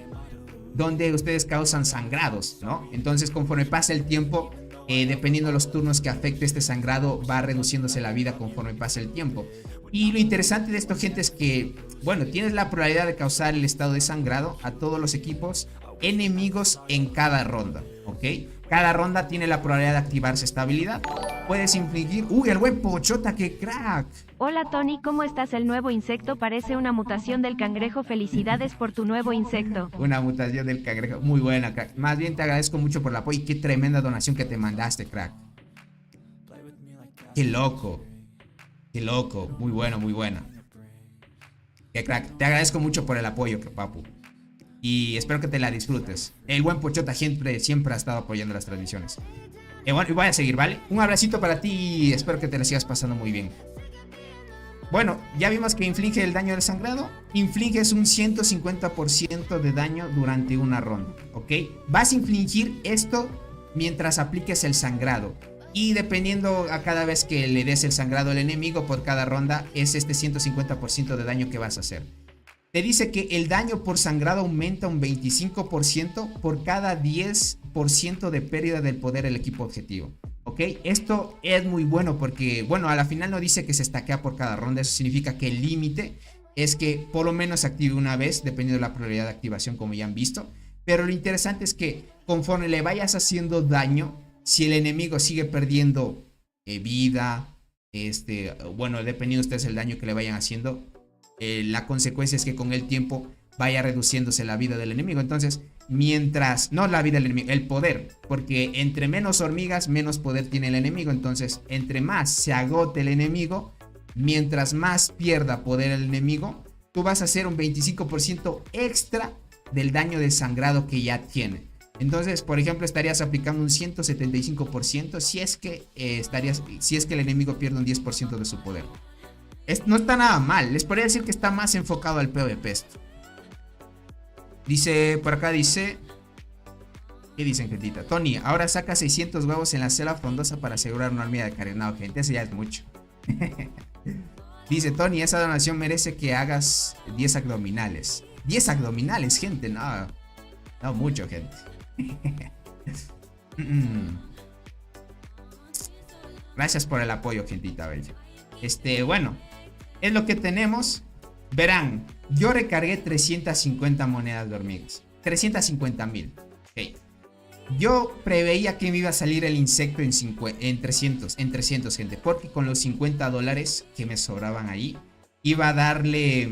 donde ustedes causan sangrados, ¿no? Entonces, conforme pasa el tiempo, dependiendo de los turnos que afecte este sangrado, va reduciéndose la vida conforme pasa el tiempo. Y lo interesante de esto, gente, es que, bueno, tienes la probabilidad de causar el estado de sangrado a todos los equipos enemigos en cada ronda, ¿ok? Cada ronda tiene la probabilidad de activarse esta habilidad. Puedes infligir... ¡Uy, el buen Pochota, qué crack! Hola Tony, ¿cómo estás? El nuevo insecto parece una mutación del cangrejo. Felicidades por tu nuevo insecto. Una mutación del cangrejo, muy buena, crack. Más bien te agradezco mucho por el apoyo y qué tremenda donación que te mandaste, crack. Qué loco. Qué loco, muy bueno, muy buena. Qué crack, te agradezco mucho por el apoyo, papu. Y espero que te la disfrutes. El buen Pochota siempre ha estado apoyando las transmisiones. Bueno, y voy a seguir, ¿vale? Un abracito para ti y espero que te la sigas pasando muy bien. Bueno, ya vimos que inflige el daño del sangrado. Infliges un 150% de daño durante una ronda, ¿ok? Vas a infligir esto mientras apliques el sangrado. Y dependiendo a cada vez que le des el sangrado al enemigo por cada ronda, es este 150% de daño que vas a hacer. Te dice que el daño por sangrado aumenta un 25% por cada 10% de pérdida del poder del equipo objetivo. ¿Ok? Esto es muy bueno porque, bueno, a la final no dice que se estaquea por cada ronda. Eso significa que el límite es que por lo menos se active una vez, dependiendo de la probabilidad de activación, como ya han visto. Pero lo interesante es que conforme le vayas haciendo daño, si el enemigo sigue perdiendo vida, bueno, dependiendo ustedes el daño que le vayan haciendo, la consecuencia es que con el tiempo vaya reduciéndose la vida del enemigo. Entonces, mientras, no la vida del enemigo, el poder, porque entre menos hormigas, menos poder tiene el enemigo. Entonces, entre más se agote el enemigo, mientras más pierda poder el enemigo, tú vas a hacer un 25% extra del daño de sangrado que ya tiene. Entonces, por ejemplo, estarías aplicando un 175% si es que el enemigo pierde un 10% de su poder. No está nada mal. Les podría decir que está más enfocado al PvP esto. Dice, por acá dice... ¿Qué dicen, gentita? Tony, ahora saca 600 huevos en la selva frondosa para asegurar una hormiga de carenado, gente. Eso ya es mucho. Dice, Tony, esa donación merece que hagas 10 abdominales. 10 abdominales, gente. No mucho, gente. Gracias por el apoyo, gentita bella. Bueno, es lo que tenemos. Verán, yo recargué 350 monedas de hormigas. 350,000. Okay. Yo preveía que me iba a salir el insecto en 300, gente. Porque con los $50 que me sobraban ahí, iba a darle...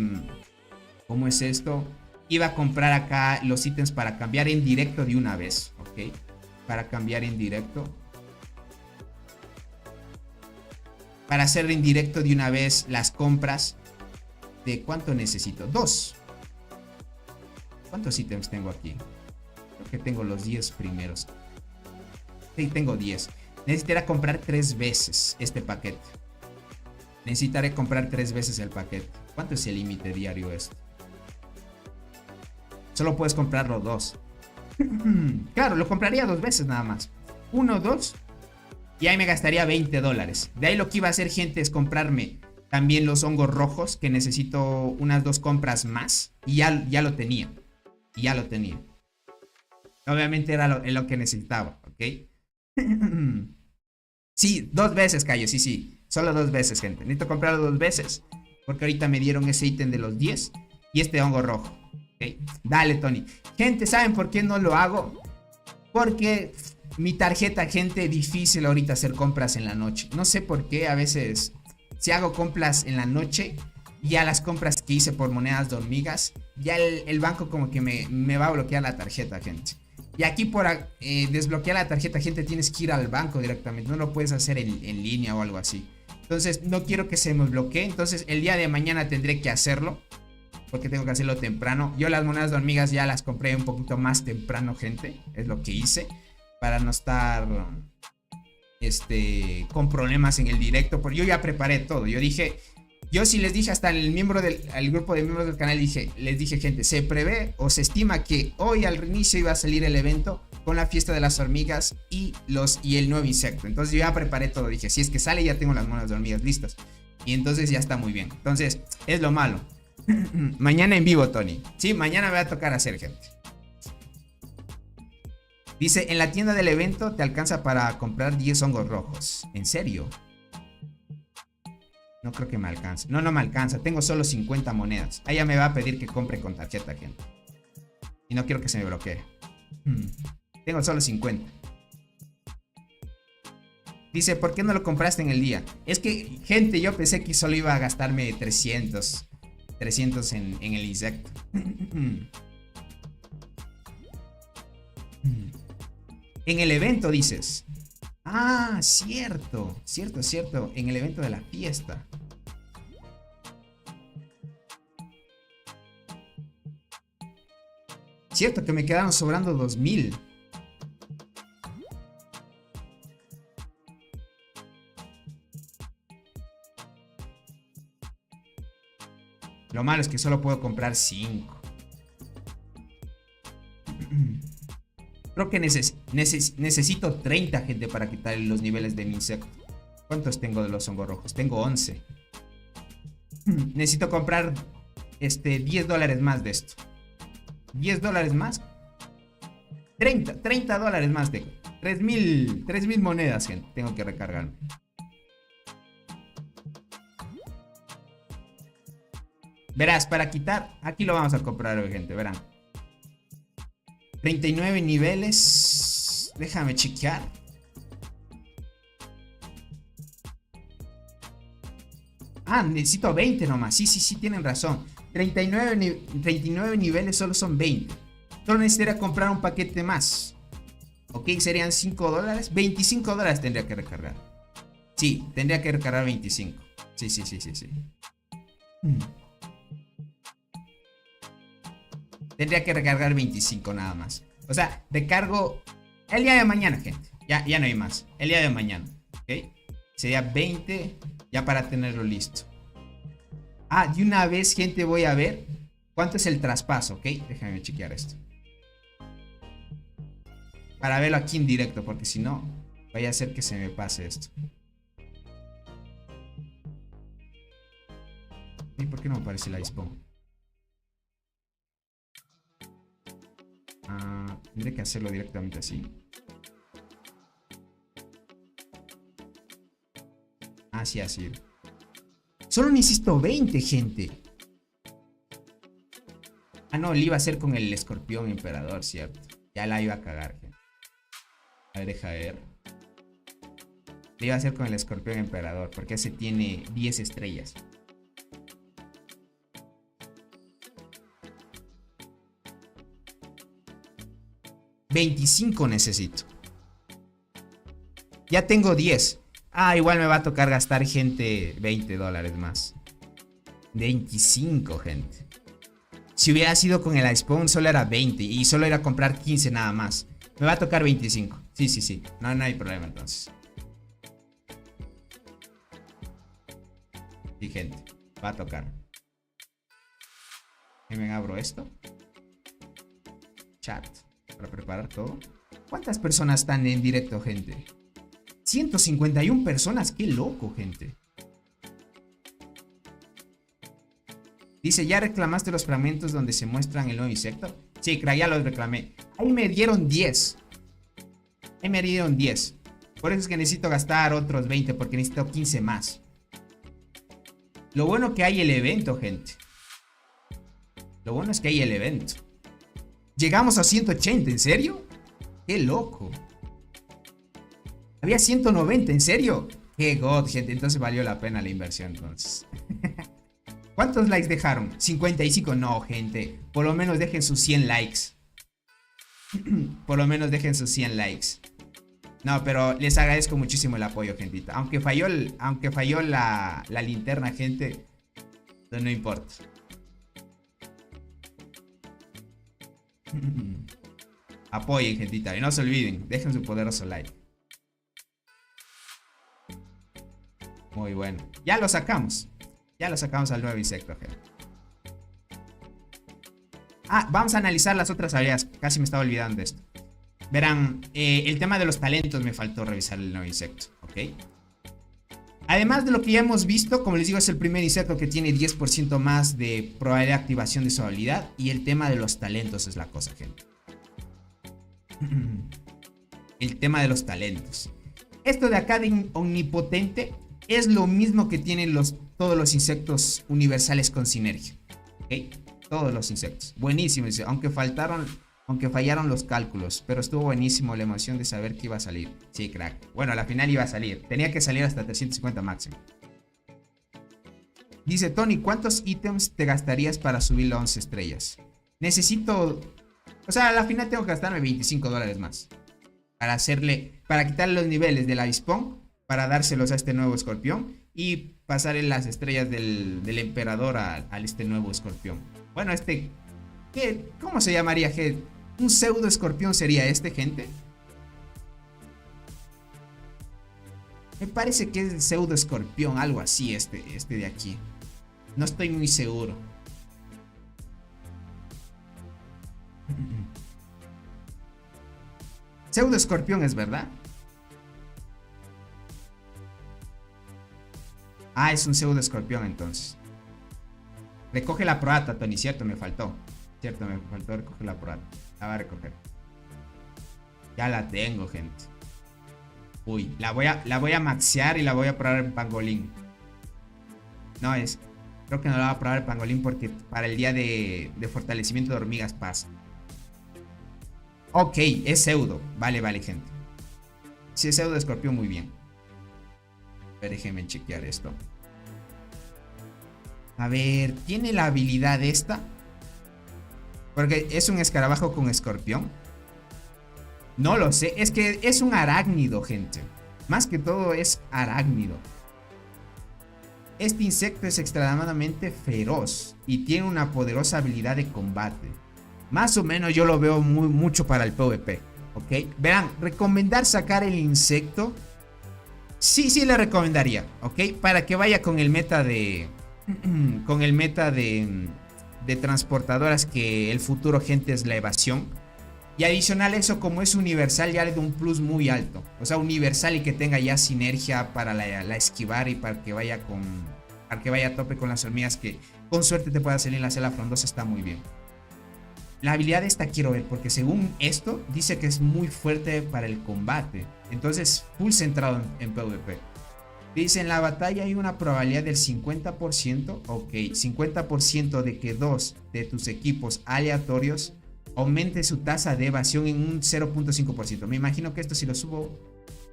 ¿Cómo es esto? Iba a comprar acá los ítems para cambiar en directo de una vez. Ok. Para cambiar en directo. Para hacer en directo de una vez las compras. ¿De cuánto necesito? 2. ¿Cuántos ítems tengo aquí? Creo que tengo los 10 primeros. Sí, tengo 10. Necesitaré comprar 3 veces este paquete. Necesitaré comprar 3 veces el paquete. ¿Cuánto es el límite diario esto? Solo puedes comprarlo 2. Claro, lo compraría 2 veces nada más. 1, 2. Y ahí me gastaría $20. De ahí lo que iba a hacer, gente, es comprarme también los hongos rojos, que necesito unas 2 compras más. Y ya lo tenía. Y ya lo tenía. Obviamente era lo que necesitaba, ¿ok? Sí, 2 veces, Cayo, sí. Solo 2 veces, gente. Necesito comprarlo 2 veces. Porque ahorita me dieron ese ítem de los 10. Y este hongo rojo. ¿Ok? Dale, Tony. Gente, ¿saben por qué no lo hago? Porque mi tarjeta, gente, difícil ahorita hacer compras en la noche. No sé por qué, a veces... Si hago compras en la noche, ya las compras que hice por monedas de hormigas, ya el banco como que me va a bloquear la tarjeta, gente. Y aquí por desbloquear la tarjeta, gente, tienes que ir al banco directamente. No lo puedes hacer en línea o algo así. Entonces no quiero que se me bloquee. Entonces el día de mañana tendré que hacerlo, porque tengo que hacerlo temprano. Yo las monedas de hormigas ya las compré un poquito más temprano, gente. Es lo que hice, para no estar... con problemas en el directo, porque yo ya preparé todo. Yo sí les dije hasta al grupo de miembros del canal, les dije, gente, se prevé o se estima que hoy al inicio iba a salir el evento con la fiesta de las hormigas y el nuevo insecto. Entonces yo ya preparé todo, dije, si es que sale ya tengo las monedas de hormigas listas. Y entonces ya está muy bien. Entonces es lo malo. Mañana en vivo, Tony. Sí, mañana me va a tocar hacer, gente. Dice, en la tienda del evento te alcanza para comprar 10 hongos rojos. ¿En serio? No creo que me alcance. No, no me alcanza. Tengo solo 50 monedas. Ella me va a pedir que compre con tarjeta, gente. Y no quiero que se me bloquee. Tengo solo 50. Dice, ¿por qué no lo compraste en el día? Es que, gente, yo pensé que solo iba a gastarme 300 en el insecto. En el evento, dices. Ah, cierto. Cierto. En el evento de la fiesta. Cierto que me quedaron sobrando 2000. Lo malo es que solo puedo comprar 5. Creo que necesito 30, gente, para quitar los niveles de mi insecto. ¿Cuántos tengo de los hongos rojos? Tengo 11. Necesito comprar $10 más de esto. $10 más. 30 dólares más de 3,000 monedas, gente. Tengo que recargarme. Verás, para quitar, aquí lo vamos a comprar hoy, gente, verán. 39 niveles. Déjame chequear. Ah, necesito 20 nomás. Sí, tienen razón. 39 niveles solo son 20. Solo necesitaría comprar un paquete más. Ok, serían $5. $25 tendría que recargar. Sí, tendría que recargar 25. Sí. Tendría que recargar 25 nada más. O sea, recargo el día de mañana, gente. Ya no hay más. El día de mañana. ¿Ok? Sería 20 ya para tenerlo listo. Ah, de una vez, gente, voy a ver cuánto es el traspaso, ¿ok? Déjame chequear esto. Para verlo aquí en directo, porque si no, vaya a ser que se me pase esto. ¿Y por qué no me aparece la Spawn? Tendré que hacerlo directamente así. Así. Solo necesito 20, gente. Ah, no, le iba a hacer con el escorpión emperador, cierto. Ya la iba a cagar, gente. A ver, deja ver. Le iba a hacer con el escorpión emperador, porque ese tiene 10 estrellas. $25 necesito. Ya tengo 10. Ah, igual me va a tocar gastar, gente, $20 más. 25, gente. Si hubiera sido con el Spawn solo era 20 y solo era comprar 15 nada más. Me va a tocar 25. Sí. No hay problema entonces. Sí, gente. Va a tocar. Y me abro esto. Chat. Para preparar todo. ¿Cuántas personas están en directo, gente? 151 personas. Qué loco, gente. Dice, ¿ya reclamaste los fragmentos donde se muestran el nuevo insecto? Sí, crack, ya los reclamé. Ahí me dieron 10. Por eso es que necesito gastar otros 20, porque necesito 15 más. Lo bueno que hay el evento, gente. Lo bueno es que hay el evento. Llegamos a 180, ¿en serio? Qué loco. Había 190, ¿en serio? Qué god, gente. Entonces valió la pena la inversión, entonces. ¿Cuántos likes dejaron? 55. No, gente. Por lo menos dejen sus 100 likes. Por lo menos dejen sus 100 likes. No, pero les agradezco muchísimo el apoyo, gentita. Aunque falló la linterna, gente. No importa. Apoyen, gentita. Y no se olviden, dejen su poderoso like. Muy bueno. Ya lo sacamos. Ya lo sacamos al nuevo insecto, gente. Ah, vamos a analizar las otras habilidades. Casi me estaba olvidando de esto. Verán, el tema de los talentos me faltó revisar el nuevo insecto, ¿ok? Además de lo que ya hemos visto, como les digo, es el primer insecto que tiene 10% más de probabilidad de activación de su habilidad. Y el tema de los talentos es la cosa, gente. El tema de los talentos. Esto de acá de omnipotente es lo mismo que tienen todos los insectos universales con sinergia. ¿Ok? Todos los insectos. Buenísimo, dice, aunque fallaron los cálculos, pero estuvo buenísimo la emoción de saber que iba a salir. Sí, crack. Bueno, a la final iba a salir. Tenía que salir hasta 350 máximo. Dice Tony, ¿cuántos ítems te gastarías para subirlo a 11 estrellas? Necesito... O sea, a la final tengo que gastarme $25 más. Para quitarle los niveles del avispón, para dárselos a este nuevo escorpión y pasarle las estrellas del emperador a este nuevo escorpión. Bueno, ¿cómo se llamaría? ¿Un pseudo escorpión sería este, gente? Me parece que es el pseudo escorpión, algo así, este de aquí. No estoy muy seguro. Pseudo escorpión es verdad. Ah, es un pseudo escorpión entonces. Recoge la proata, Tony, cierto, me faltó. Cierto, me faltó recoger la proata. La va a recoger. Ya la tengo, gente. Uy, la voy a maxear y la voy a probar en pangolín. No, creo que no la voy a probar en pangolín porque para el día de fortalecimiento de hormigas pasa. Ok, es pseudo. Vale, gente. Si es pseudo escorpión, muy bien. A ver, déjenme chequear esto. A ver, ¿tiene la habilidad esta? Porque es un escarabajo con escorpión. No lo sé, es que es un arácnido, gente. Más que todo es arácnido. Este insecto es extremadamente feroz y tiene una poderosa habilidad de combate. Más o menos yo lo veo mucho para el PvP, ¿ok? Verán, recomendar sacar el insecto. Sí le recomendaría, ¿ok? Para que vaya con el meta de... con el meta de transportadoras, que el futuro, gente, es la evasión. Y adicional eso, como es universal, ya le da un plus muy alto. O sea, universal y que tenga ya sinergia para la esquivar y para que vaya a tope con las hormigas, que con suerte te pueda salir en la celda frondosa, está muy bien. La habilidad esta quiero ver, porque según esto dice que es muy fuerte para el combate. Entonces, full centrado en PvP. Dice, en la batalla hay una probabilidad del 50%. Ok, 50% de que dos de tus equipos aleatorios aumente su tasa de evasión en un 0.5%. Me imagino que esto, si lo subo,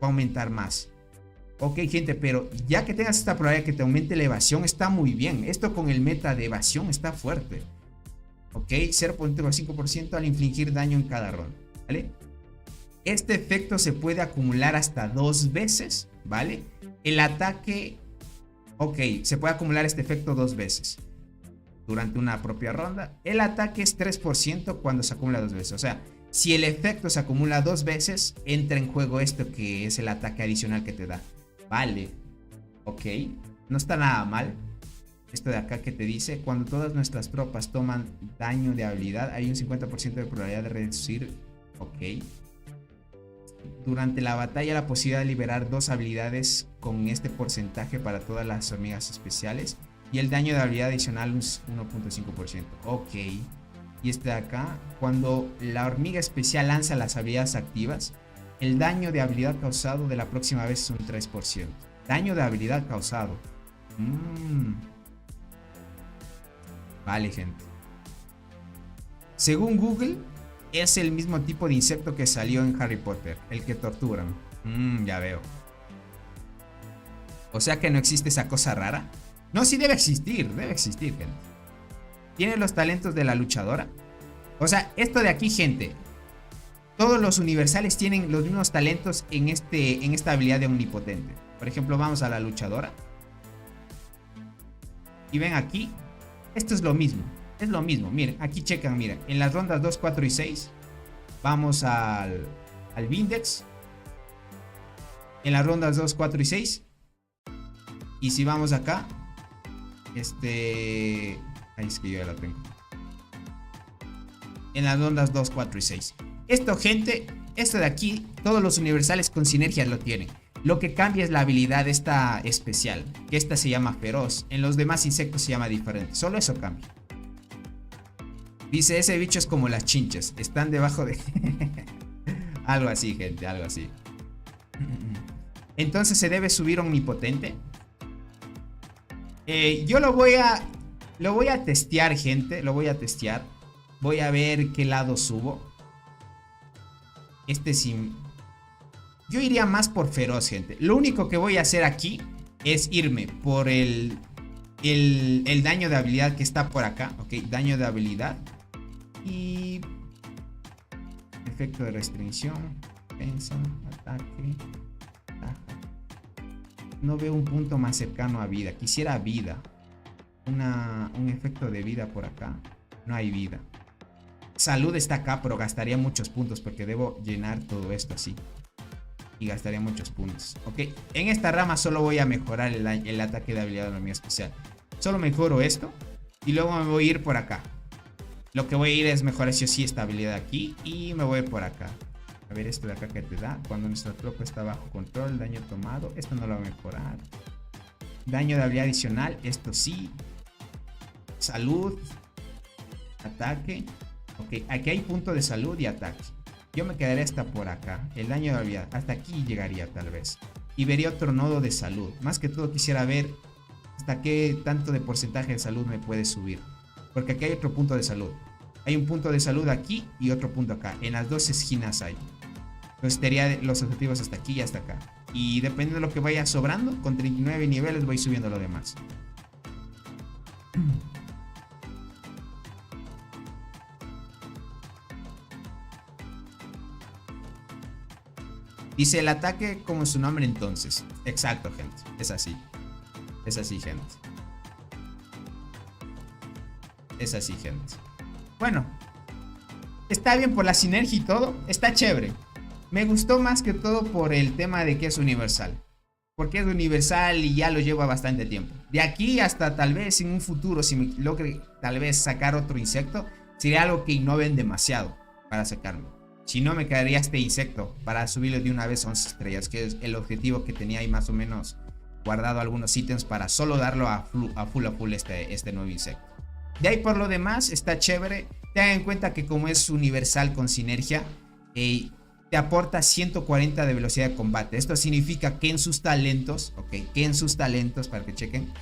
va a aumentar más. Ok, gente, pero ya que tengas esta probabilidad que te aumente la evasión, está muy bien. Esto con el meta de evasión está fuerte. Ok, 0.5% al infligir daño en cada ronda, ¿vale? Este efecto se puede acumular hasta 2 veces, ¿vale? El ataque... Ok, se puede acumular este efecto 2 veces durante una propia ronda. El ataque es 3% cuando se acumula 2 veces. O sea, si el efecto se acumula 2 veces, entra en juego esto que es el ataque adicional que te da. Vale. Ok, no está nada mal. Esto de acá que te dice, cuando todas nuestras tropas toman daño de habilidad, hay un 50% de probabilidad de reducir. Ok. Durante la batalla, la posibilidad de liberar 2 habilidades con este porcentaje para todas las hormigas especiales. Y el daño de habilidad adicional un 1.5%. Ok. Y este de acá, cuando la hormiga especial lanza las habilidades activas, el daño de habilidad causado de la próxima vez es un 3%. Daño de habilidad causado. Vale, gente. Según Google, es el mismo tipo de insecto que salió en Harry Potter, el que torturan. Ya veo. O sea que no existe esa cosa rara. No, sí debe existir, gente. ¿Tiene los talentos de la luchadora? O sea, esto de aquí, gente. Todos los universales tienen los mismos talentos en esta habilidad de omnipotente. Por ejemplo, vamos a la luchadora. Y ven aquí. Esto es lo mismo. Es lo mismo. Miren, aquí checan, miren. En las rondas 2, 4 y 6. Vamos al Vindex. En las rondas 2, 4 y 6. Y si vamos acá. Ahí es que yo ya lo tengo. En las rondas 2, 4 y 6. Esto, gente. Esto de aquí. Todos los universales con sinergia lo tienen. Lo que cambia es la habilidad esta especial. Que esta se llama feroz. En los demás insectos se llama diferente. Solo eso cambia. Dice, ese bicho es como las chinches. Están debajo de... algo así, gente. Algo así. Entonces se debe subir omnipotente. Yo lo voy a testear, gente. Lo voy a testear. Voy a ver qué lado subo. Sin... Yo iría más por feroz, gente. Lo único que voy a hacer aquí es irme por el daño de habilidad que está por acá. Ok, daño de habilidad. Y... efecto de restricción. Defensa, ataque. No veo un punto más cercano a vida. Quisiera vida. Un efecto de vida por acá. No hay vida. Salud está acá, pero gastaría muchos puntos porque debo llenar todo esto así. Y gastaría muchos puntos. Ok, en esta rama solo voy a mejorar el ataque de habilidad de la mía especial. Solo mejoro esto y luego me voy a ir por acá. Lo que voy a ir es mejorar sí o sí esta habilidad aquí y me voy por acá. A ver esto de acá que te da. Cuando nuestra tropa está bajo control, daño tomado. Esto no lo va a mejorar. Daño de habilidad adicional, esto sí. Salud. Ataque. Ok, aquí hay punto de salud y ataque. Yo me quedaría hasta por acá. El daño de habilidad, hasta aquí llegaría tal vez. Y vería otro nodo de salud. Más que todo quisiera ver hasta qué tanto de porcentaje de salud me puede subir. Porque aquí hay otro punto de salud. Hay un punto de salud aquí y otro punto acá. En las dos esquinas hay. Entonces tendría los objetivos hasta aquí y hasta acá. Y dependiendo de lo que vaya sobrando, con 39 niveles voy subiendo lo demás. Dice el ataque como su nombre entonces. Exacto, gente. Es así. Es así, gente. Es así, gente. Bueno. Está bien por la sinergia y todo. Está chévere. Me gustó más que todo por el tema de que es universal. Porque es universal y ya lo llevo bastante tiempo. De aquí hasta tal vez en un futuro, si me logre tal vez sacar otro insecto, sería algo que innoven demasiado para sacarme. Si no, me quedaría este insecto para subirlo de una vez a 11 estrellas, que es el objetivo que tenía ahí más o menos guardado algunos ítems para solo darlo a full este nuevo insecto. De ahí por lo demás está chévere. Tengan en cuenta que como es universal con sinergia, te aporta 140 de velocidad de combate. Esto significa que en sus talentos, ok, que en sus talentos, para que chequen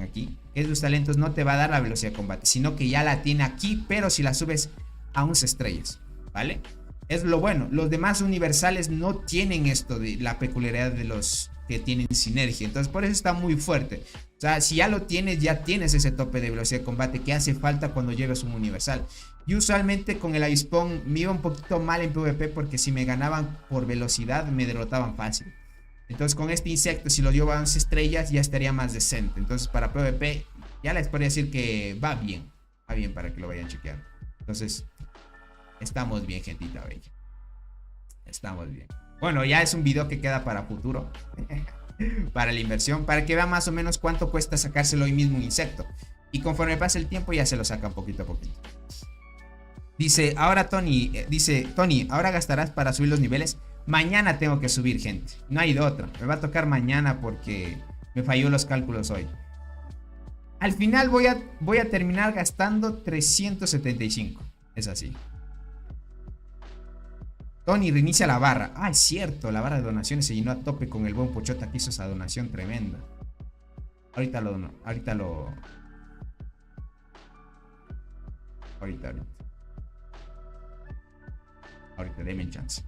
aquí, que en sus talentos no te va a dar la velocidad de combate, sino que ya la tiene aquí, pero si la subes a 11 estrellas, ¿vale? Es lo bueno. Los demás universales no tienen esto de la peculiaridad de los que tienen sinergia. Entonces por eso está muy fuerte. O sea, si ya lo tienes, ya tienes ese tope de velocidad de combate que hace falta cuando lleves un universal. Y usualmente con el avispón me iba un poquito mal en PvP porque si me ganaban por velocidad me derrotaban fácil. Entonces con este insecto, si lo llevo a 11 estrellas, ya estaría más decente. Entonces para PvP ya les podría decir que va bien. Va bien para que lo vayan chequeando. Entonces... estamos bien, gentita bella. Estamos bien. Bueno, ya es un video que queda para futuro. Para la inversión. Para que vean más o menos cuánto cuesta sacárselo hoy mismo un insecto. Y conforme pase el tiempo ya se lo sacan poquito a poquito. Dice, Tony, ahora gastarás para subir los niveles. Mañana tengo que subir, gente. No hay de otra. Me va a tocar mañana porque me falló los cálculos hoy. Al final voy a terminar gastando 375. Es así. Tony, reinicia la barra. Ah, es cierto, la barra de donaciones se llenó a tope con el buen Pochota que hizo esa donación tremenda. Ahorita, denme chance.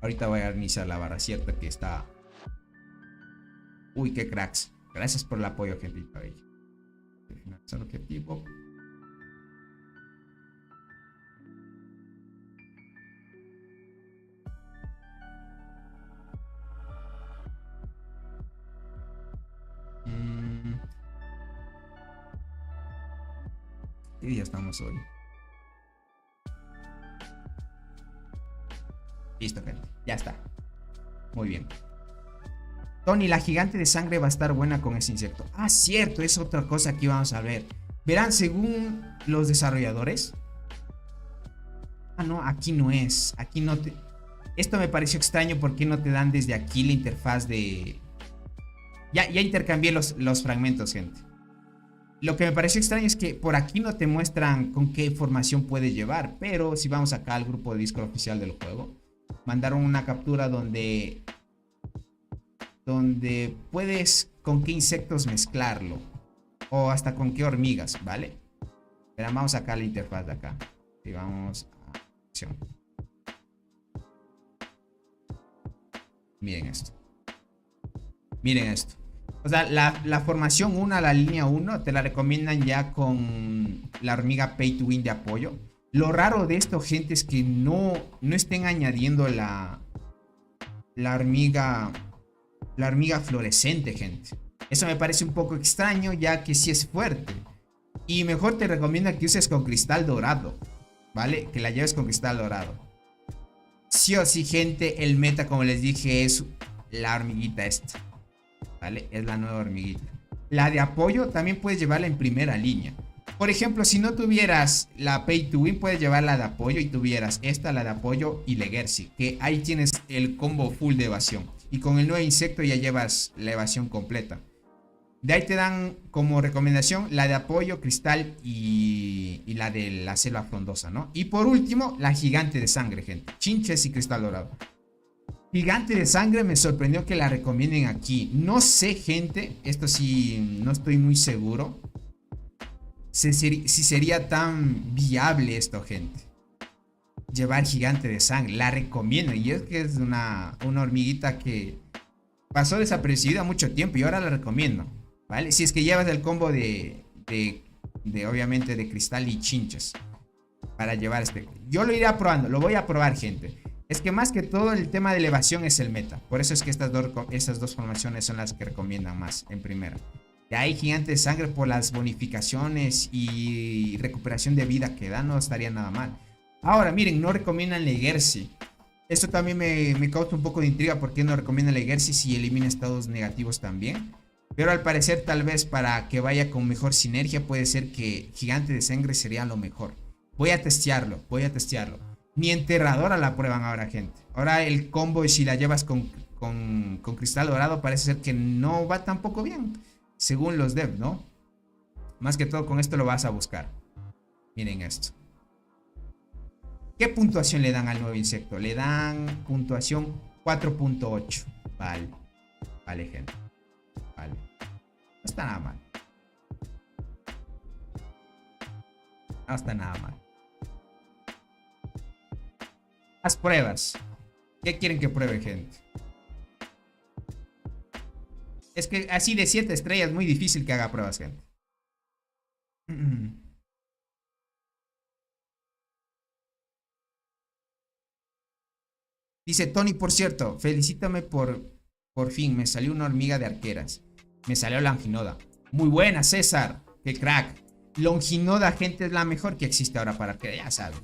Ahorita voy a reiniciar la barra, cierto que está... Uy, qué cracks. Gracias por el apoyo, gentita bella. Finalizar objetivo. ¿Qué día estamos hoy? Listo, gente. Ya está. Muy bien. Tony, la gigante de sangre va a estar buena con ese insecto. Ah, cierto, es otra cosa que vamos a ver. Verán, según los desarrolladores. Ah, no, aquí no es. Aquí no te... Esto me pareció extraño. ¿Por qué no te dan desde aquí la interfaz de... Ya intercambié los fragmentos, gente. Lo que me pareció extraño es que por aquí no te muestran con qué formación puedes llevar. Pero si vamos acá al grupo de Discord oficial del juego, mandaron una captura donde puedes con qué insectos mezclarlo. O hasta con qué hormigas, ¿vale? Pero vamos acá a la interfaz de acá. Y vamos a acción. Miren esto. Miren esto. O sea, la formación 1, la línea 1, te la recomiendan ya con la hormiga Pay to Win de apoyo. Lo raro de esto, gente, es que no estén añadiendo la hormiga fluorescente, gente. Eso me parece un poco extraño, ya que sí es fuerte. Y mejor te recomiendo que uses con cristal dorado, ¿vale? Que la lleves con cristal dorado. Sí o sí, gente, el meta, como les dije, es la hormiguita esta, ¿vale? Es la nueva hormiguita. La de apoyo también puedes llevarla en primera línea. Por ejemplo, si no tuvieras la Pay to Win, puedes llevar la de apoyo y tuvieras esta, la de apoyo y Legercy, que ahí tienes el combo full de evasión. Y con el nuevo insecto ya llevas la evasión completa. De ahí te dan como recomendación la de apoyo, cristal y la de la selva frondosa, ¿no? Y por último, la gigante de sangre, gente. Chinches y cristal dorado. Gigante de sangre me sorprendió que la recomienden aquí. No sé, gente, esto sí no estoy muy seguro. Si sería tan viable esto, gente. Llevar gigante de sangre, la recomiendo. Y es que es una hormiguita que pasó desapercibida mucho tiempo y ahora la recomiendo, ¿vale? Si es que llevas el combo de obviamente de cristal y chinches para llevar este. Yo lo iré probando, lo voy a probar, gente. Es que más que todo el tema de elevación es el meta. Por eso es que estas dos formaciones son las que recomiendan más en primera. De ahí gigante de sangre por las bonificaciones y recuperación de vida que da, no estaría nada mal. Ahora, miren, no recomiendan Legercy. Esto también me causa un poco de intriga. ¿Por qué no recomiendan Legercy si elimina estados negativos también? Pero al parecer, tal vez para que vaya con mejor sinergia, puede ser que gigante de sangre sería lo mejor. Voy a testearlo. Ni enterradora la prueban ahora, gente. Ahora el combo, si la llevas con cristal dorado, parece ser que no va tampoco bien, según los devs, ¿no? Más que todo con esto lo vas a buscar. Miren esto. ¿Qué puntuación le dan al nuevo insecto? Le dan puntuación 4.8. Vale. Vale, gente. Vale. No está nada mal. No está nada mal. Haz pruebas. ¿Qué quieren que pruebe, gente? Es que así de 7 estrellas es muy difícil que haga pruebas, gente. Dice Tony, por cierto, felicítame por fin, me salió una hormiga de arqueras. Me salió la Longinoda. Muy buena, César. Qué crack. Longinoda, gente, es la mejor que existe ahora para arqueras, ya saben.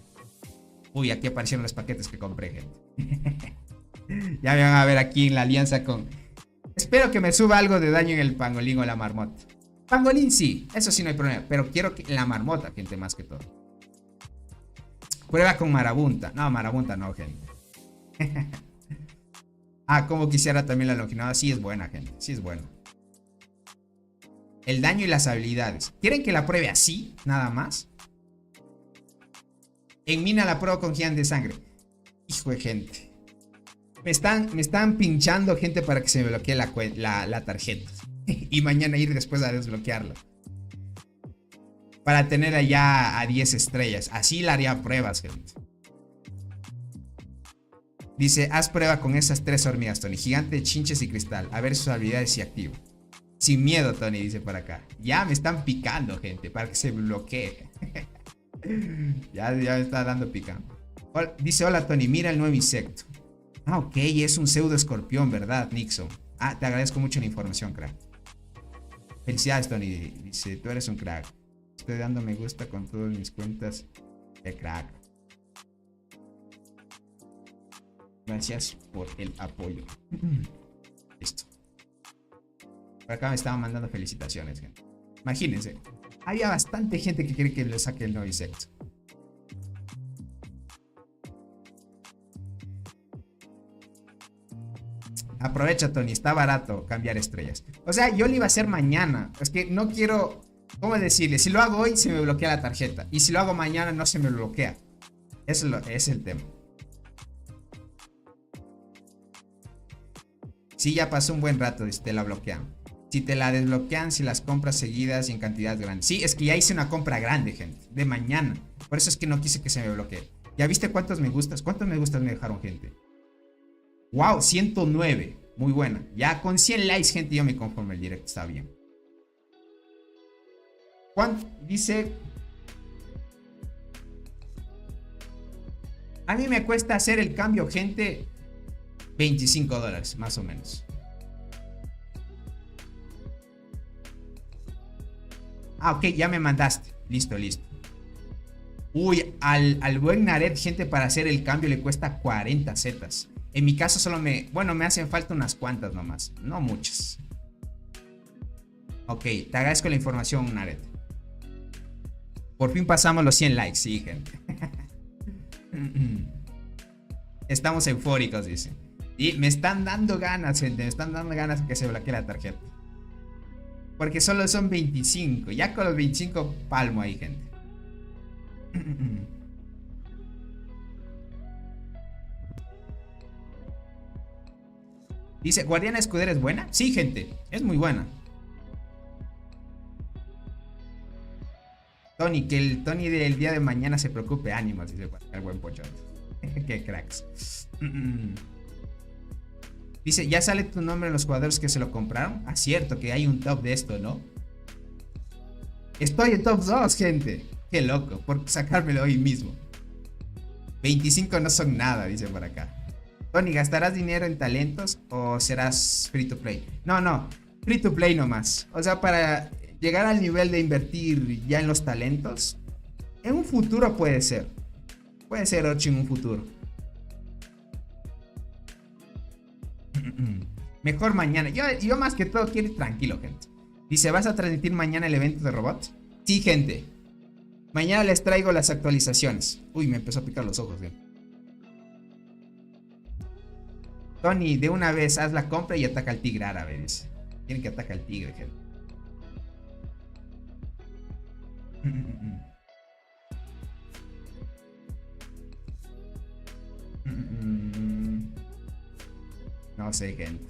Uy, aquí aparecieron los paquetes que compré, gente. Ya me van a ver aquí en la alianza con... Espero que me suba algo de daño en el pangolín o la marmota. Pangolín sí, eso sí no hay problema. Pero quiero que la marmota, gente, más que todo. Prueba con marabunta. No, marabunta no, gente. Ah, como quisiera también la Longinoda. Sí es buena, gente, sí es buena. El daño y las habilidades. ¿Quieren que la pruebe así? Nada más. En mina la pruebo con gigante de sangre. Hijo de gente. Me están pinchando, gente, para que se me bloquee la tarjeta. Y mañana ir después a desbloquearla. Para tener allá a 10 estrellas. Así la haría pruebas, gente. Dice, haz prueba con esas 3 hormigas, Tony. Gigante, chinches y cristal. A ver sus habilidades y activo. Sin miedo, Tony, dice por acá. Ya me están picando, gente, para que se bloquee. Ya me está dando picando. Dice, hola, Tony, mira el nuevo insecto. Ah, ok, es un pseudo escorpión, ¿verdad, Nixon? Ah, te agradezco mucho la información, crack. Felicidades, Tony. Dice, tú eres un crack. Estoy dando me gusta con todas mis cuentas. Qué crack. Gracias por el apoyo. Listo. Por acá me estaban mandando felicitaciones, gente. Imagínense. Había bastante gente que quiere que le saque el nuevo insecto. Aprovecha, Tony. Está barato cambiar estrellas. O sea, yo lo iba a hacer mañana. Es que no quiero... ¿Cómo decirle? Si lo hago hoy, se me bloquea la tarjeta. Y si lo hago mañana, no se me bloquea. Eso es el tema. Sí, ya pasó un buen rato, te la bloquean. Si te la desbloquean, si las compras seguidas y en cantidades grandes. Sí, es que ya hice una compra grande, gente. De mañana. Por eso es que no quise que se me bloquee. ¿Ya viste cuántos me gustas? ¿Cuántos me gustas me dejaron, gente? Wow, 109. Muy buena. Ya con 100 likes, gente, yo me conformo. El directo está bien. ¿Cuánto? Dice... A mí me cuesta hacer el cambio, gente, $25, más o menos. Ah, ok, ya me mandaste. Listo, listo. Uy, al buen Nared, gente, para hacer el cambio le cuesta 40 zetas. En mi caso solo bueno, me hacen falta unas cuantas nomás. No muchas. Ok, te agradezco la información, Nared. Por fin pasamos los 100 likes, sí, gente. Estamos eufóricos, dice. Y me están dando ganas, gente. Me están dando ganas que se bloquee la tarjeta. Porque solo son 25. Ya con los 25 palmo ahí, gente. Dice, ¿Guardiana Escudera es buena? Sí, gente. Es muy buena. Tony, que el Tony del día de mañana se preocupe. Ánimos, dice el buen Pochón. Qué cracks. Dice, ¿ya sale tu nombre en los jugadores que se lo compraron? Ah, cierto que hay un top de esto, ¿no? Estoy en top 2, gente. Qué loco, por sacármelo hoy mismo. 25 no son nada, dice por acá. Tony, ¿gastarás dinero en talentos o serás free to play? No, no, free to play nomás. O sea, para llegar al nivel de invertir ya en los talentos, en un futuro puede ser. Puede ser, Ochi, en un futuro. Mejor mañana. Yo más que todo quiero ir tranquilo, gente. Dice, ¿vas a transmitir mañana el evento de robots? Sí, gente. Mañana les traigo las actualizaciones. Uy, me empezó a picar los ojos, gente. Tony, de una vez haz la compra y ataca al tigre árabe, dice. Quieren que ataque al tigre, gente. No sé, gente.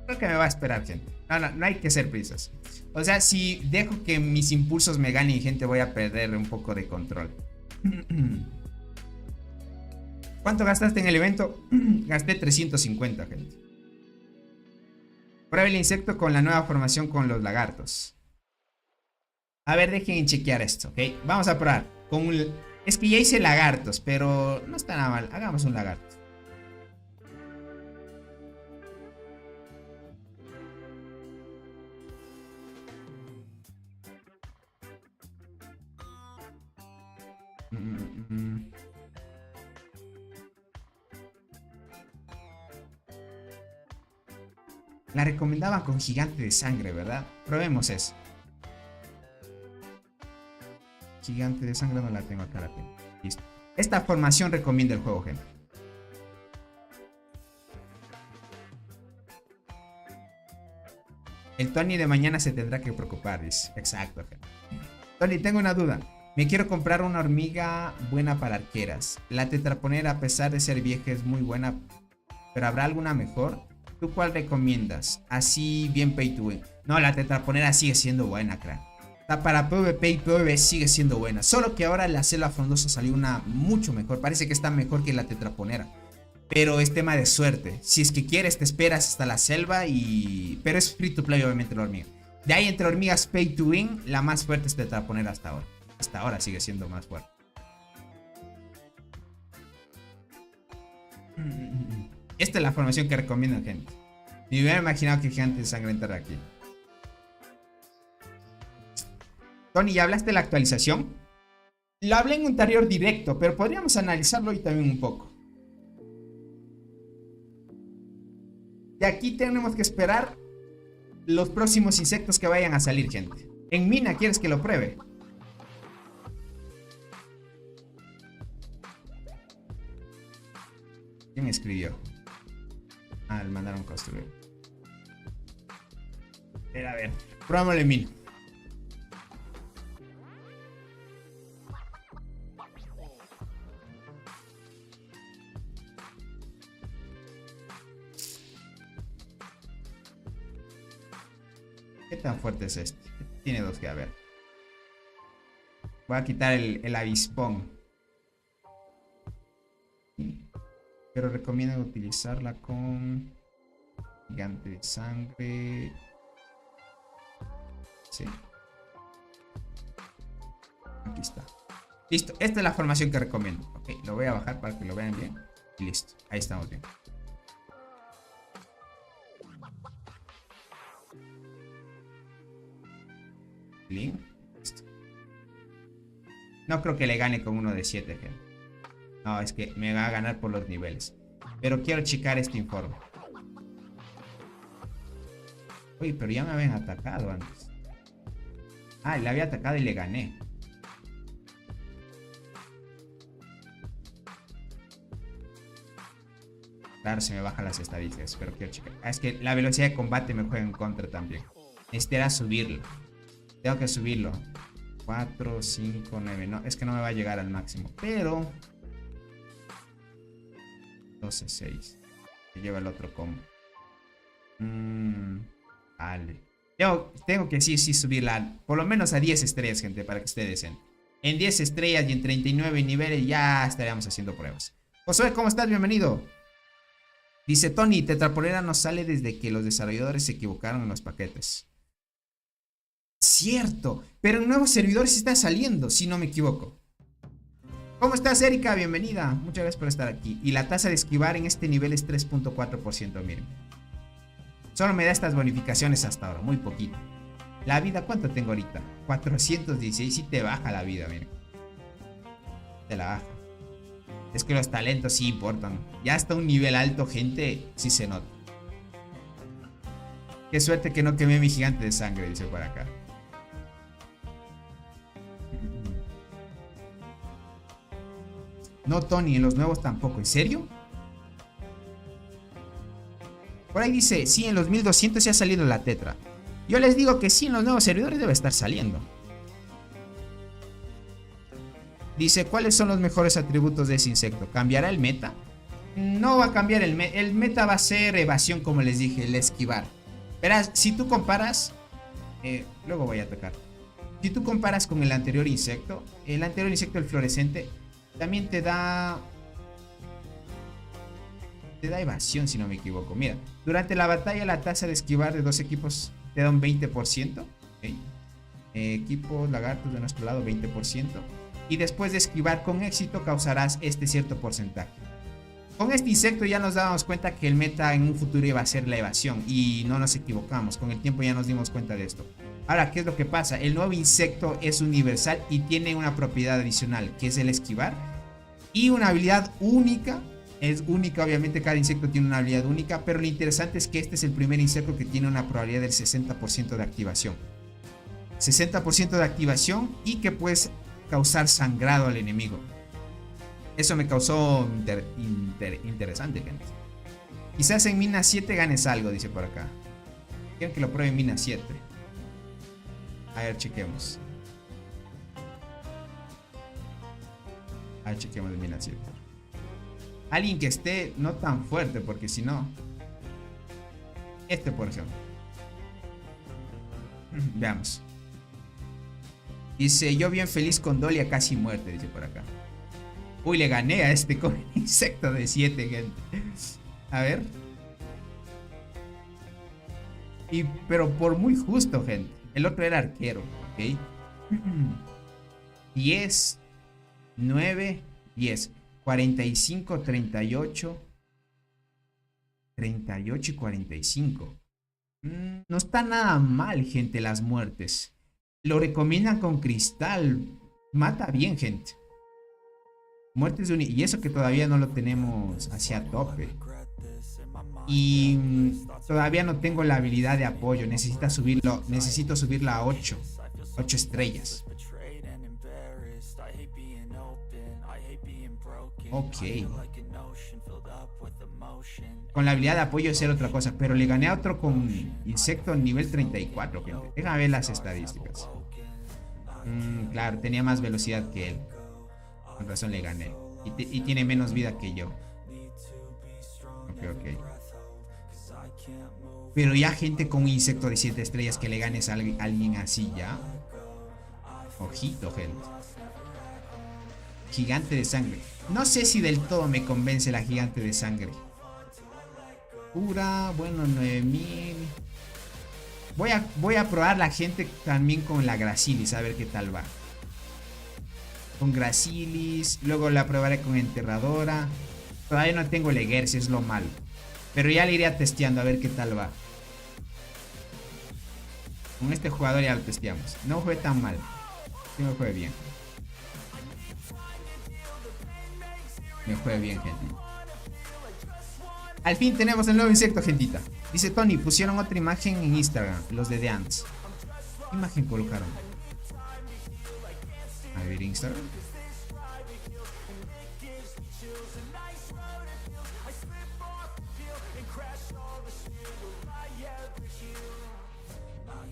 Creo que me va a esperar, gente. No hay que ser prisas. O sea, si dejo que mis impulsos me ganen, gente, voy a perder un poco de control. ¿Cuánto gastaste en el evento? Gasté 350, gente. Prueba el insecto con la nueva formación con los lagartos. A ver, dejen chequear esto, ¿ok? Vamos a probar. Es que ya hice lagartos, pero no está nada mal. Hagamos un lagarto. La recomendaban con gigante de sangre, ¿verdad? Probemos eso. Gigante de sangre no la tengo acá, la tengo. Listo. Esta formación recomienda el juego, gente. El Tony de mañana se tendrá que preocupar, dice. Exacto, gente. Tony, tengo una duda. Me quiero comprar una hormiga buena para arqueras. La tetraponera, a pesar de ser vieja, es muy buena. ¿Pero habrá alguna mejor? ¿Tú cuál recomiendas? Así bien pay to win. No, la tetraponera sigue siendo buena, crack. O sea, para PvP y PvE sigue siendo buena. Solo que ahora la selva frondosa salió una mucho mejor. Parece que está mejor que la tetraponera. Pero es tema de suerte. Si es que quieres, te esperas hasta la selva y... Pero es free to play, obviamente, la hormiga. De ahí, entre hormigas pay to win, la más fuerte es tetraponera hasta ahora. Hasta ahora sigue siendo más fuerte. Esta es la formación que recomiendo, gente. Ni me hubiera imaginado que gigante de sangre entrara aquí. Tony, ¿ya hablaste de la actualización? Lo hablé en un anterior directo, pero podríamos analizarlo hoy también un poco. Y aquí tenemos que esperar los próximos insectos que vayan a salir, gente. En Mina, ¿quieres que lo pruebe? ¿Quién escribió? Ah, le mandaron construir. A ver, probámosle en Mina. ¿Qué tan fuerte es este? Tiene 2G, a ver. Voy a quitar el avispón. Pero recomiendan utilizarla con gigante de sangre. Sí. Aquí está. Listo. Esta es la formación que recomiendo. Ok, lo voy a bajar para que lo vean bien. Y listo. Ahí estamos bien. Listo. No creo que le gane con uno de 7, gente. No, es que me va a ganar por los niveles. Pero quiero checar este informe. Uy, pero ya me habían atacado antes. Ah, le había atacado y le gané. Claro, se me bajan las estadísticas, pero quiero checar. Ah, es que la velocidad de combate me juega en contra también. Necesitaría subirlo. Tengo que subirlo. 4, 5, 9. No, es que no me va a llegar al máximo. Pero 12, 6. Que lleva el otro combo. Vale. Tengo que sí subirla. Por lo menos a 10 estrellas, gente, para que esté decente. En 10 estrellas y en 39 niveles ya estaríamos haciendo pruebas. Josué, ¿cómo estás? Bienvenido. Dice Tony, Tetrapolera no sale desde que los desarrolladores se equivocaron en los paquetes. Cierto, pero en nuevos servidores está saliendo, si no me equivoco. ¿Cómo estás, Erika? Bienvenida. Muchas gracias por estar aquí. Y la tasa de esquivar en este nivel es 3.4%, miren. Solo me da estas bonificaciones hasta ahora, muy poquito. La vida, ¿cuánto tengo ahorita? 416, y te baja la vida, miren. Te la baja. Es que los talentos sí importan. Ya hasta un nivel alto, gente, sí se nota. Qué suerte que no quemé mi gigante de sangre, dice por acá. No, Tony, en los nuevos tampoco. ¿En serio? Por ahí dice, sí, en los 1200 ya ha salido la tetra. Yo les digo que sí, en los nuevos servidores debe estar saliendo. Dice, ¿cuáles son los mejores atributos de ese insecto? ¿Cambiará el meta? No va a cambiar el meta. El meta va a ser evasión, como les dije, el esquivar. Verás, si tú comparas... luego voy a atacar. Si tú comparas con el anterior insecto, el fluorescente, también te da evasión, si no me equivoco. Mira, durante la batalla la tasa de esquivar de dos equipos te da un 20%. ¿Okay? Equipos lagartos de nuestro lado, 20%. Y después de esquivar con éxito causarás este cierto porcentaje. Con este insecto ya nos dábamos cuenta que el meta en un futuro iba a ser la evasión. Y no nos equivocamos, con el tiempo ya nos dimos cuenta de esto. Ahora, ¿qué es lo que pasa? El nuevo insecto es universal y tiene una propiedad adicional, que es el esquivar. Y una habilidad única. Es única, obviamente cada insecto tiene una habilidad única. Pero lo interesante es que este es el primer insecto que tiene una probabilidad del 60% de activación. 60% de activación y que puedes causar sangrado al enemigo. Eso me causó interesante, gente. Quizás en mina 7 ganes algo, dice por acá. Quiero que lo pruebe en mina 7. A ver, chequemos. A ver, chequemos en mina 7. Alguien que esté no tan fuerte, porque si no... Este, por ejemplo. Veamos. Dice, yo bien feliz con Dolia casi muerte, dice por acá. Uy, le gané a este con el insecto de 7, gente. A ver. Pero por muy justo, gente. El otro era arquero, ¿ok? 10, 9, 10. 45, 38. 38 y 45. No está nada mal, gente, las muertes. Lo recomiendan con cristal. Mata bien, gente. Muertes de y eso que todavía no lo tenemos hacia tope. Y todavía no tengo la habilidad de apoyo. Necesito subirla a 8 estrellas. Ok. Con la habilidad de apoyo es ser otra cosa. Pero le gané a otro con insecto nivel 34, gente. Déjame ver las estadísticas. Claro, tenía más velocidad que él. Con razón le gané. Y tiene menos vida que yo. Ok. Pero ya gente con un insecto de 7 estrellas que le ganes a alguien así ya. Ojito, gente. Gigante de sangre. No sé si del todo me convence la gigante de sangre. Pura, bueno, 9000. Voy a probar la gente también con la Gracilis, a ver qué tal va. Con Gracilis, luego la probaré con Enterradora. Todavía no tengo Leguercia, es lo malo. Pero ya le iré testeando a ver qué tal va. Con este jugador ya lo testeamos. No fue tan mal. Sí me fue bien. Me fue bien, gente. Al fin tenemos el nuevo insecto, gentita. Dice Tony, pusieron otra imagen en Instagram, los de The Ants. ¿Qué imagen colocaron? A ver, Instagram.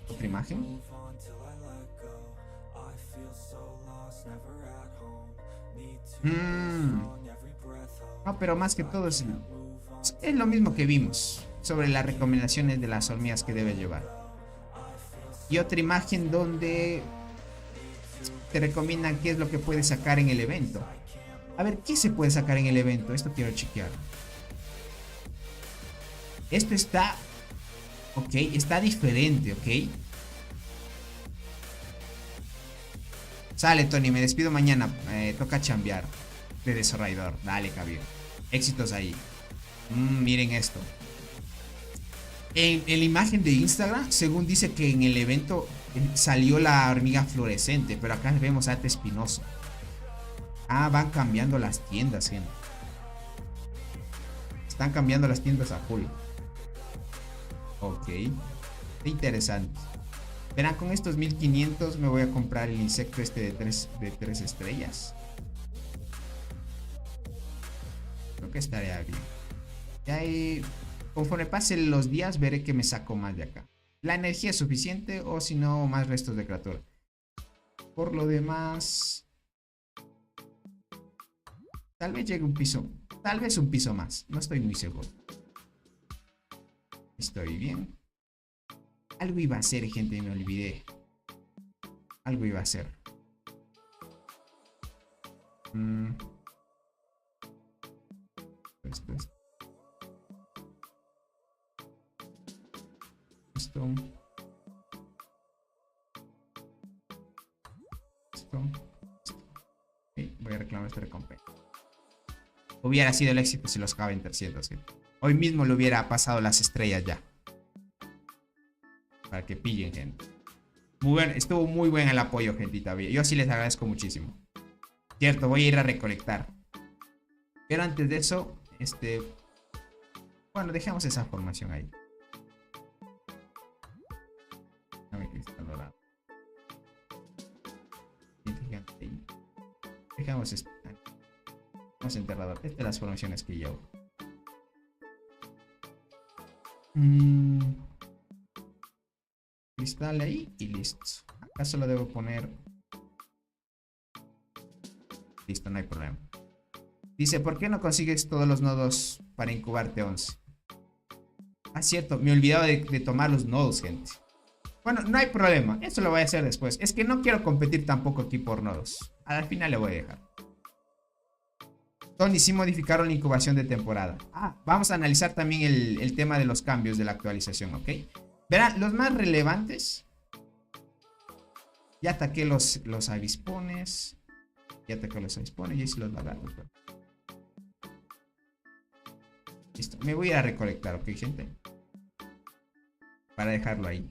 ¿Otra imagen? No, pero más que todo es lo mismo que vimos sobre las recomendaciones de las hormigas que debe llevar. Y otra imagen donde te recomiendan qué es lo que puedes sacar en el evento. A ver, ¿qué se puede sacar en el evento? Esto quiero chequear. Esto está... Ok, está diferente, ok. Sale, Tony, me despido mañana. Toca chambear de desarrollador. Dale, cabrón. Éxitos ahí. Miren esto. En la imagen de Instagram, según dice que en el evento salió la hormiga fluorescente, pero acá vemos arte espinoso. Ah, van cambiando las tiendas, gente. Están cambiando las tiendas a full. Ok. Interesante. Verán, con estos 1500 me voy a comprar el insecto este de 3 estrellas. Creo que estaría bien. Y ahí, conforme pasen los días, veré que me saco más de acá. La energía es suficiente o si no, más restos de criatura. Por lo demás, tal vez llegue un piso. Tal vez un piso más. No estoy muy seguro. Estoy bien. Algo iba a hacer, gente, me olvidé. Algo iba a hacer. Esto. Okay, voy a reclamar esta recompensa. Hubiera sido el éxito si los acaba en 300, gente. Hoy mismo le hubiera pasado las estrellas ya. Para que pillen, gente. Muy bueno, estuvo muy buen el apoyo, gentita. Yo sí les agradezco muchísimo. Cierto, voy a ir a recolectar. Pero antes de eso, bueno, dejamos esa formación ahí. Dame cristal dorado. Dejamos esto. Vamos a enterrador. Estas son las formaciones que llevo. Cristal ahí y listo. Acá solo debo poner. Listo, no hay problema. Dice, ¿por qué no consigues todos los nodos para incubarte 11? Ah, cierto, me he olvidado de tomar los nodos, gente. Bueno, no hay problema, eso lo voy a hacer después. Es que no quiero competir tampoco aquí por nodos. Al final le voy a dejar. Tony, sí modificaron la incubación de temporada. Ah, vamos a analizar también el tema de los cambios de la actualización, ¿ok? Verán, los más relevantes. Ya ataqué los avispones. Ya ataqué los avispones, ya hice los lagartos. Listo, me voy a ir a recolectar, ¿ok, gente? Para dejarlo ahí.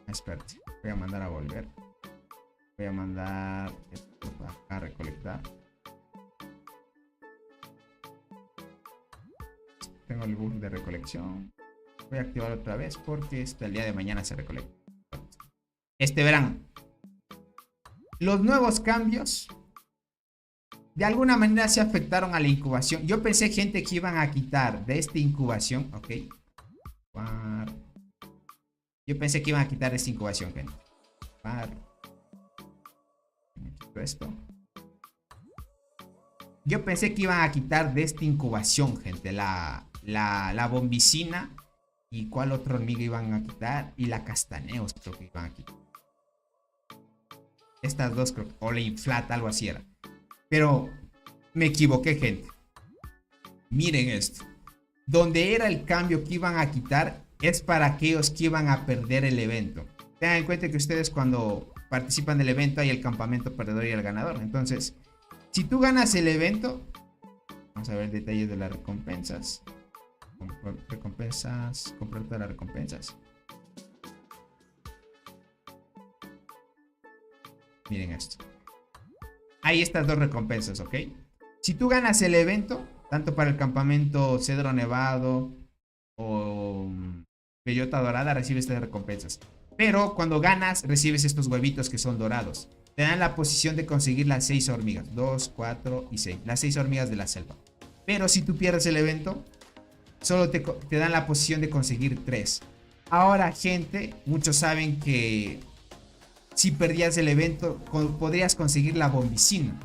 Espérate, voy a mandar a volver. Voy a mandar esto acá a recolectar. Tengo el bug de recolección. Voy a activar otra vez porque hasta el día de mañana se recolecta. Verán, los nuevos cambios de alguna manera se afectaron a la incubación. Yo pensé, gente, que iban a quitar de esta incubación, ok. Yo pensé que iban a quitar esta incubación, gente. esto. Yo pensé que iban a quitar de esta incubación, gente. La bombicina. ¿Y cuál otro hormiga iban a quitar? Y la castaneos creo que iban a quitar. Estas dos creo. O la inflata, algo así era. Pero me equivoqué, gente. Miren esto. Donde era el cambio que iban a quitar es para aquellos que iban a perder el evento. Tengan en cuenta que ustedes cuando participan del evento hay el campamento perdedor y el ganador. Entonces, si tú ganas el evento, vamos a ver detalles de las recompensas. Recompensas, comprar todas las recompensas. Miren esto. Hay estas dos recompensas, ¿ok? Si tú ganas el evento, tanto para el campamento Cedro Nevado o Bellota Dorada, recibes estas recompensas. Pero cuando ganas, recibes estos huevitos que son dorados. Te dan la posición de conseguir las 6 hormigas. 2, 4 y 6. Las 6 hormigas de la selva. Pero si tú pierdes el evento, solo te dan la posición de conseguir 3. Ahora, gente, muchos saben que si perdías el evento, podrías conseguir la bombicina.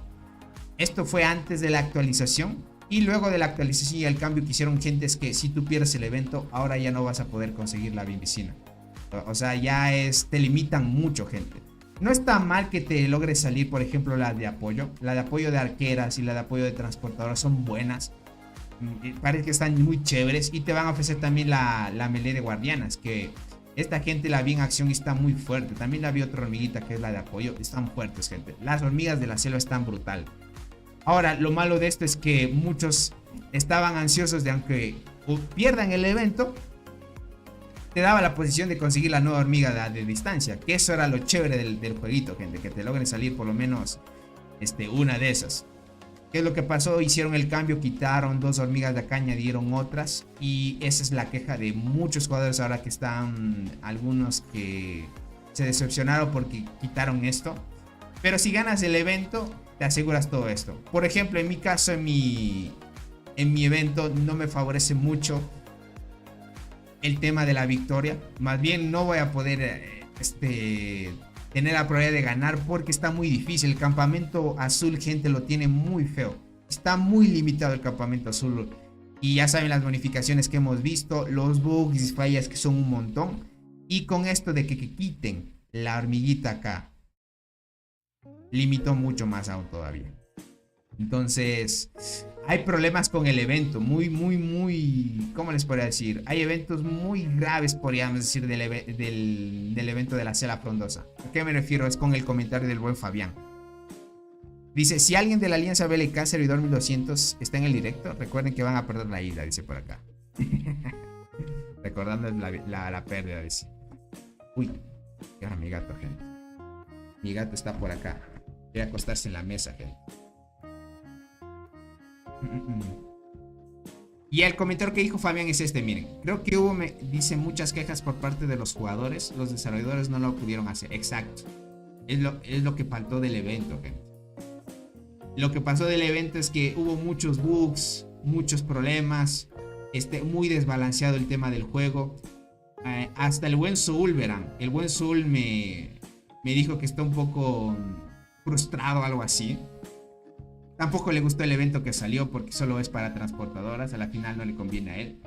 Esto fue antes de la actualización. Y luego de la actualización y el cambio que hicieron, gente, es que si tú pierdes el evento, ahora ya no vas a poder conseguir la bombicina. O sea, ya te limitan mucho, gente. No está mal que te logres salir, por ejemplo, la de apoyo. La de apoyo de arqueras y la de apoyo de transportadoras son buenas. Parece que están muy chéveres. Y te van a ofrecer también la melee de guardianas, que esta gente la vi en acción y está muy fuerte. También la vi otra hormiguita que es la de apoyo. Están fuertes, gente. Las hormigas de la selva están brutal. Ahora, lo malo de esto es que muchos estaban ansiosos de, aunque pierdan el evento, te daba la posición de conseguir la nueva hormiga de distancia. Que eso era lo chévere del jueguito, gente. Que te logren salir por lo menos una de esas. ¿Qué es lo que pasó? Hicieron el cambio, quitaron 2 hormigas de acá, añadieron otras. Y esa es la queja de muchos jugadores ahora, que están algunos que se decepcionaron porque quitaron esto. Pero si ganas el evento, te aseguras todo esto. Por ejemplo, en mi caso, en mi evento no me favorece mucho el tema de la victoria. Más bien no voy a poder tener la probabilidad de ganar porque está muy difícil. El campamento azul, gente, lo tiene muy feo. Está muy limitado el campamento azul. Y ya saben las bonificaciones que hemos visto, los bugs y fallas que son un montón. Y con esto de que quiten la hormiguita acá, limitó mucho más aún todavía. Entonces, hay problemas con el evento. Muy, ¿cómo les podría decir? Hay eventos muy graves, podríamos decir, del evento de la Selva Frondosa. ¿A qué me refiero? Es con el comentario del buen Fabián. Dice, si alguien de la Alianza BLK Servidor 1200 está en el directo, recuerden que van a perder la ida, dice por acá. Recordando la pérdida, dice. Uy, qué era mi gato, gente. Mi gato está por acá. Voy a acostarse en la mesa, gente. Y el comentario que dijo Fabián es miren. Creo que hubo, dice, muchas quejas por parte de los jugadores. Los desarrolladores no lo pudieron hacer. Exacto. Es lo que faltó del evento, gente. Lo que pasó del evento es que hubo muchos bugs, muchos problemas. Muy desbalanceado el tema del juego. Hasta el buen Soul, verán. El buen Soul me dijo que está un poco frustrado, algo así. Tampoco le gustó el evento que salió porque solo es para transportadoras. A la final no le conviene a él.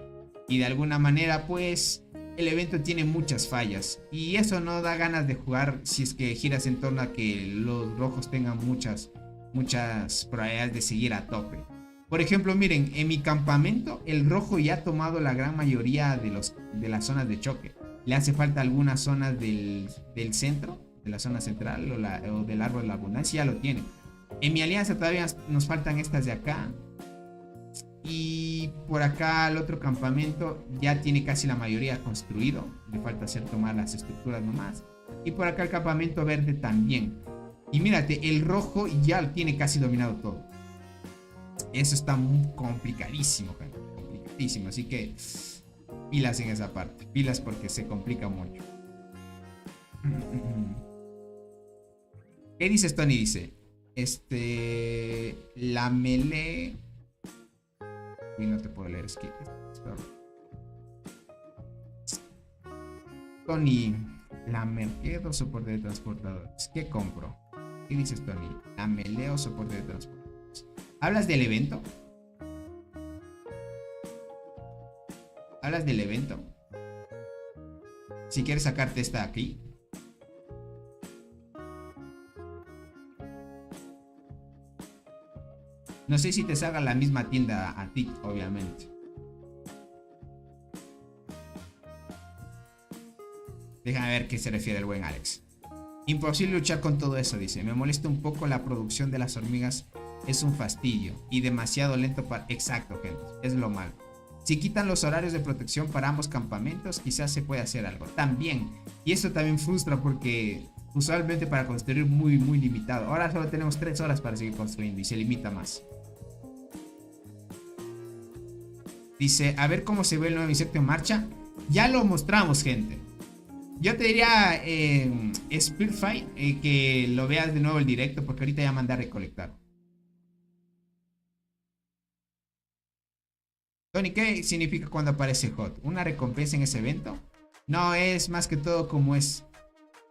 Y de alguna manera, pues, el evento tiene muchas fallas. Y eso no da ganas de jugar si es que giras en torno a que los rojos tengan muchas probabilidades de seguir a tope. Por ejemplo, miren, en mi campamento el rojo ya ha tomado la gran mayoría de las zonas de choque. Le hace falta algunas zonas del centro, de la zona central o del árbol de la abundancia, ya lo tiene. En mi alianza todavía nos faltan estas de acá. Y por acá el otro campamento ya tiene casi la mayoría construido. Le falta tomar las estructuras nomás. Y por acá el campamento verde también. Y mírate, el rojo ya tiene casi dominado todo. Eso está muy complicadísimo, gente. Complicadísimo. Así que pilas en esa parte. Pilas porque se complica mucho. ¿Qué dice Tony? Dice... la melee. Y no te puedo leer, es que Tony, la Mercado soporte de transportadores. ¿Qué compro? ¿Qué dices, Tony? La melea o soporte de transporte. ¿Hablas del evento? ¿Hablas del evento? Si quieres sacarte esta aquí. No sé si te salga la misma tienda a ti, obviamente. Déjame ver qué se refiere el buen Alex. Imposible luchar con todo eso, dice. Me molesta un poco la producción de las hormigas. Es un fastidio y demasiado lento para... Exacto, gente. Es lo malo. Si quitan los horarios de protección para ambos campamentos, quizás se puede hacer algo. También. Y eso también frustra porque usualmente para construir muy limitado. Ahora solo tenemos 3 horas para seguir construyendo y se limita más. Dice, a ver cómo se ve el nuevo insecto en marcha. Ya lo mostramos, gente. Yo te diría, Spearfight, que lo veas de nuevo el directo, porque ahorita ya mandé a recolectar. Tony, ¿qué significa cuando aparece Hot? ¿Una recompensa en ese evento? No, es más que todo como es.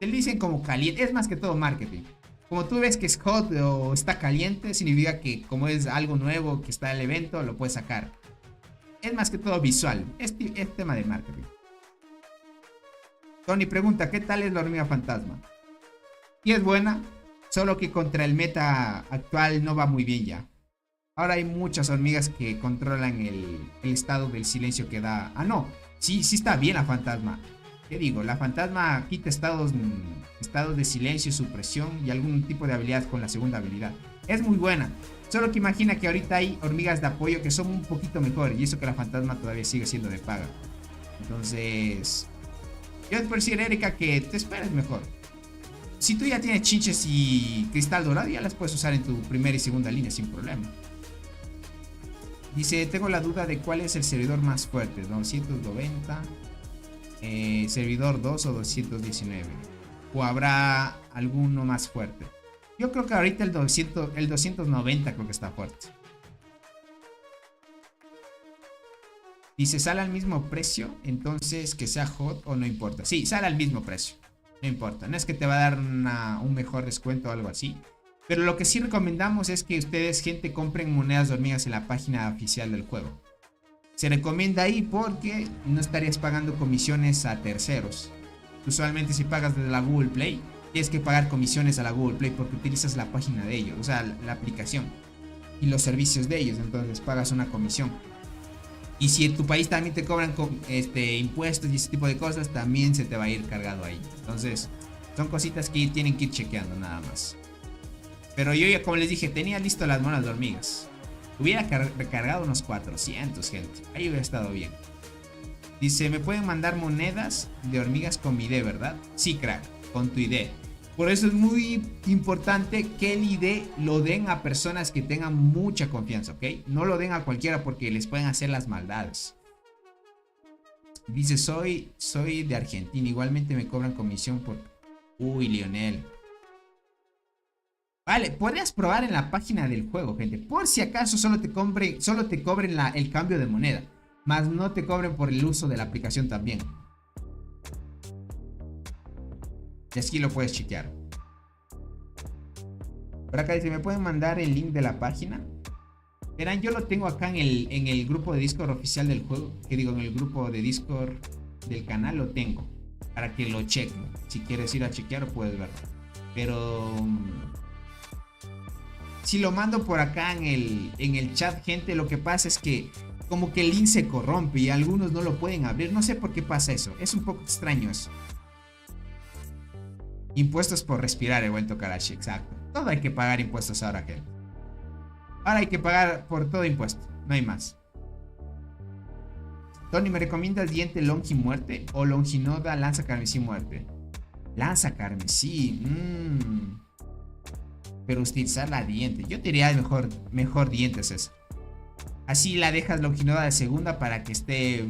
Te dicen como caliente, es más que todo marketing. Como tú ves que es Hot o está caliente, significa que como es algo nuevo que está en el evento, lo puedes sacar. Es más que todo visual, es tema de marketing. Tony pregunta, ¿qué tal es la hormiga fantasma? Y es buena, solo que contra el meta actual no va muy bien ya. Ahora hay muchas hormigas que controlan el estado del silencio que da. Ah, no, sí está bien la fantasma. ¿Qué digo? La fantasma quita estados de silencio, supresión y algún tipo de habilidad con la segunda habilidad. Es muy buena. Solo que imagina que ahorita hay hormigas de apoyo que son un poquito mejor. Y eso que la fantasma todavía sigue siendo de paga. Entonces... yo te puedo decir, Erika, que te esperes mejor. Si tú ya tienes chinches y cristal dorado, ya las puedes usar en tu primera y segunda línea sin problema. Dice, tengo la duda de cuál es el servidor más fuerte. 290, servidor 2 o 219. O habrá alguno más fuerte. Yo creo que ahorita el 290 creo que está fuerte. Dice, ¿sale al mismo precio? Entonces, que sea Hot o no importa. Sí, sale al mismo precio. No importa. No es que te va a dar un mejor descuento o algo así. Pero lo que sí recomendamos es que ustedes, gente, compren monedas de hormigas en la página oficial del juego. Se recomienda ahí porque no estarías pagando comisiones a terceros. Usualmente si pagas desde la Google Play, tienes que pagar comisiones a la Google Play porque utilizas la página de ellos. O sea, la aplicación. Y los servicios de ellos. Entonces pagas una comisión. Y si en tu país también te cobran impuestos y ese tipo de cosas, también se te va a ir cargado ahí. Entonces, son cositas que tienen que ir chequeando nada más. Pero yo ya, como les dije, tenía listo las monedas de hormigas. Hubiera recargado unos 400, gente. Ahí hubiera estado bien. Dice, ¿me pueden mandar monedas de hormigas con mi ID, verdad? Sí, crack, con tu ID. Por eso es muy importante que el ID lo den a personas que tengan mucha confianza, ¿ok? No lo den a cualquiera porque les pueden hacer las maldades. Dice, soy de Argentina. Igualmente me cobran comisión por... Uy, Lionel. Vale, podrías probar en la página del juego, gente. Por si acaso solo te cobren el cambio de moneda. Más no te cobren por el uso de la aplicación también. Y así lo puedes chequear. Por acá dice, ¿me pueden mandar el link de la página? Verán, yo lo tengo acá en el grupo de Discord oficial del juego. Que digo, en el grupo de Discord del canal lo tengo. Para que lo chequen. Si quieres ir a chequear, puedes verlo. Pero... si lo mando por acá en el chat, gente, lo que pasa es que como que el link se corrompe y algunos no lo pueden abrir. No sé por qué pasa eso. Es un poco extraño eso. Impuestos por respirar, el buen Tokarashi, exacto. Todo hay que pagar impuestos ahora, gente. Ahora hay que pagar por todo impuesto. No hay más. Tony, ¿me recomiendas diente longi muerte o longinoda lanza carmesí muerte? Lanza carmesí. Pero utilizar la diente. Yo te diría mejor dientes eso. Así la dejas longinoda de segunda para que esté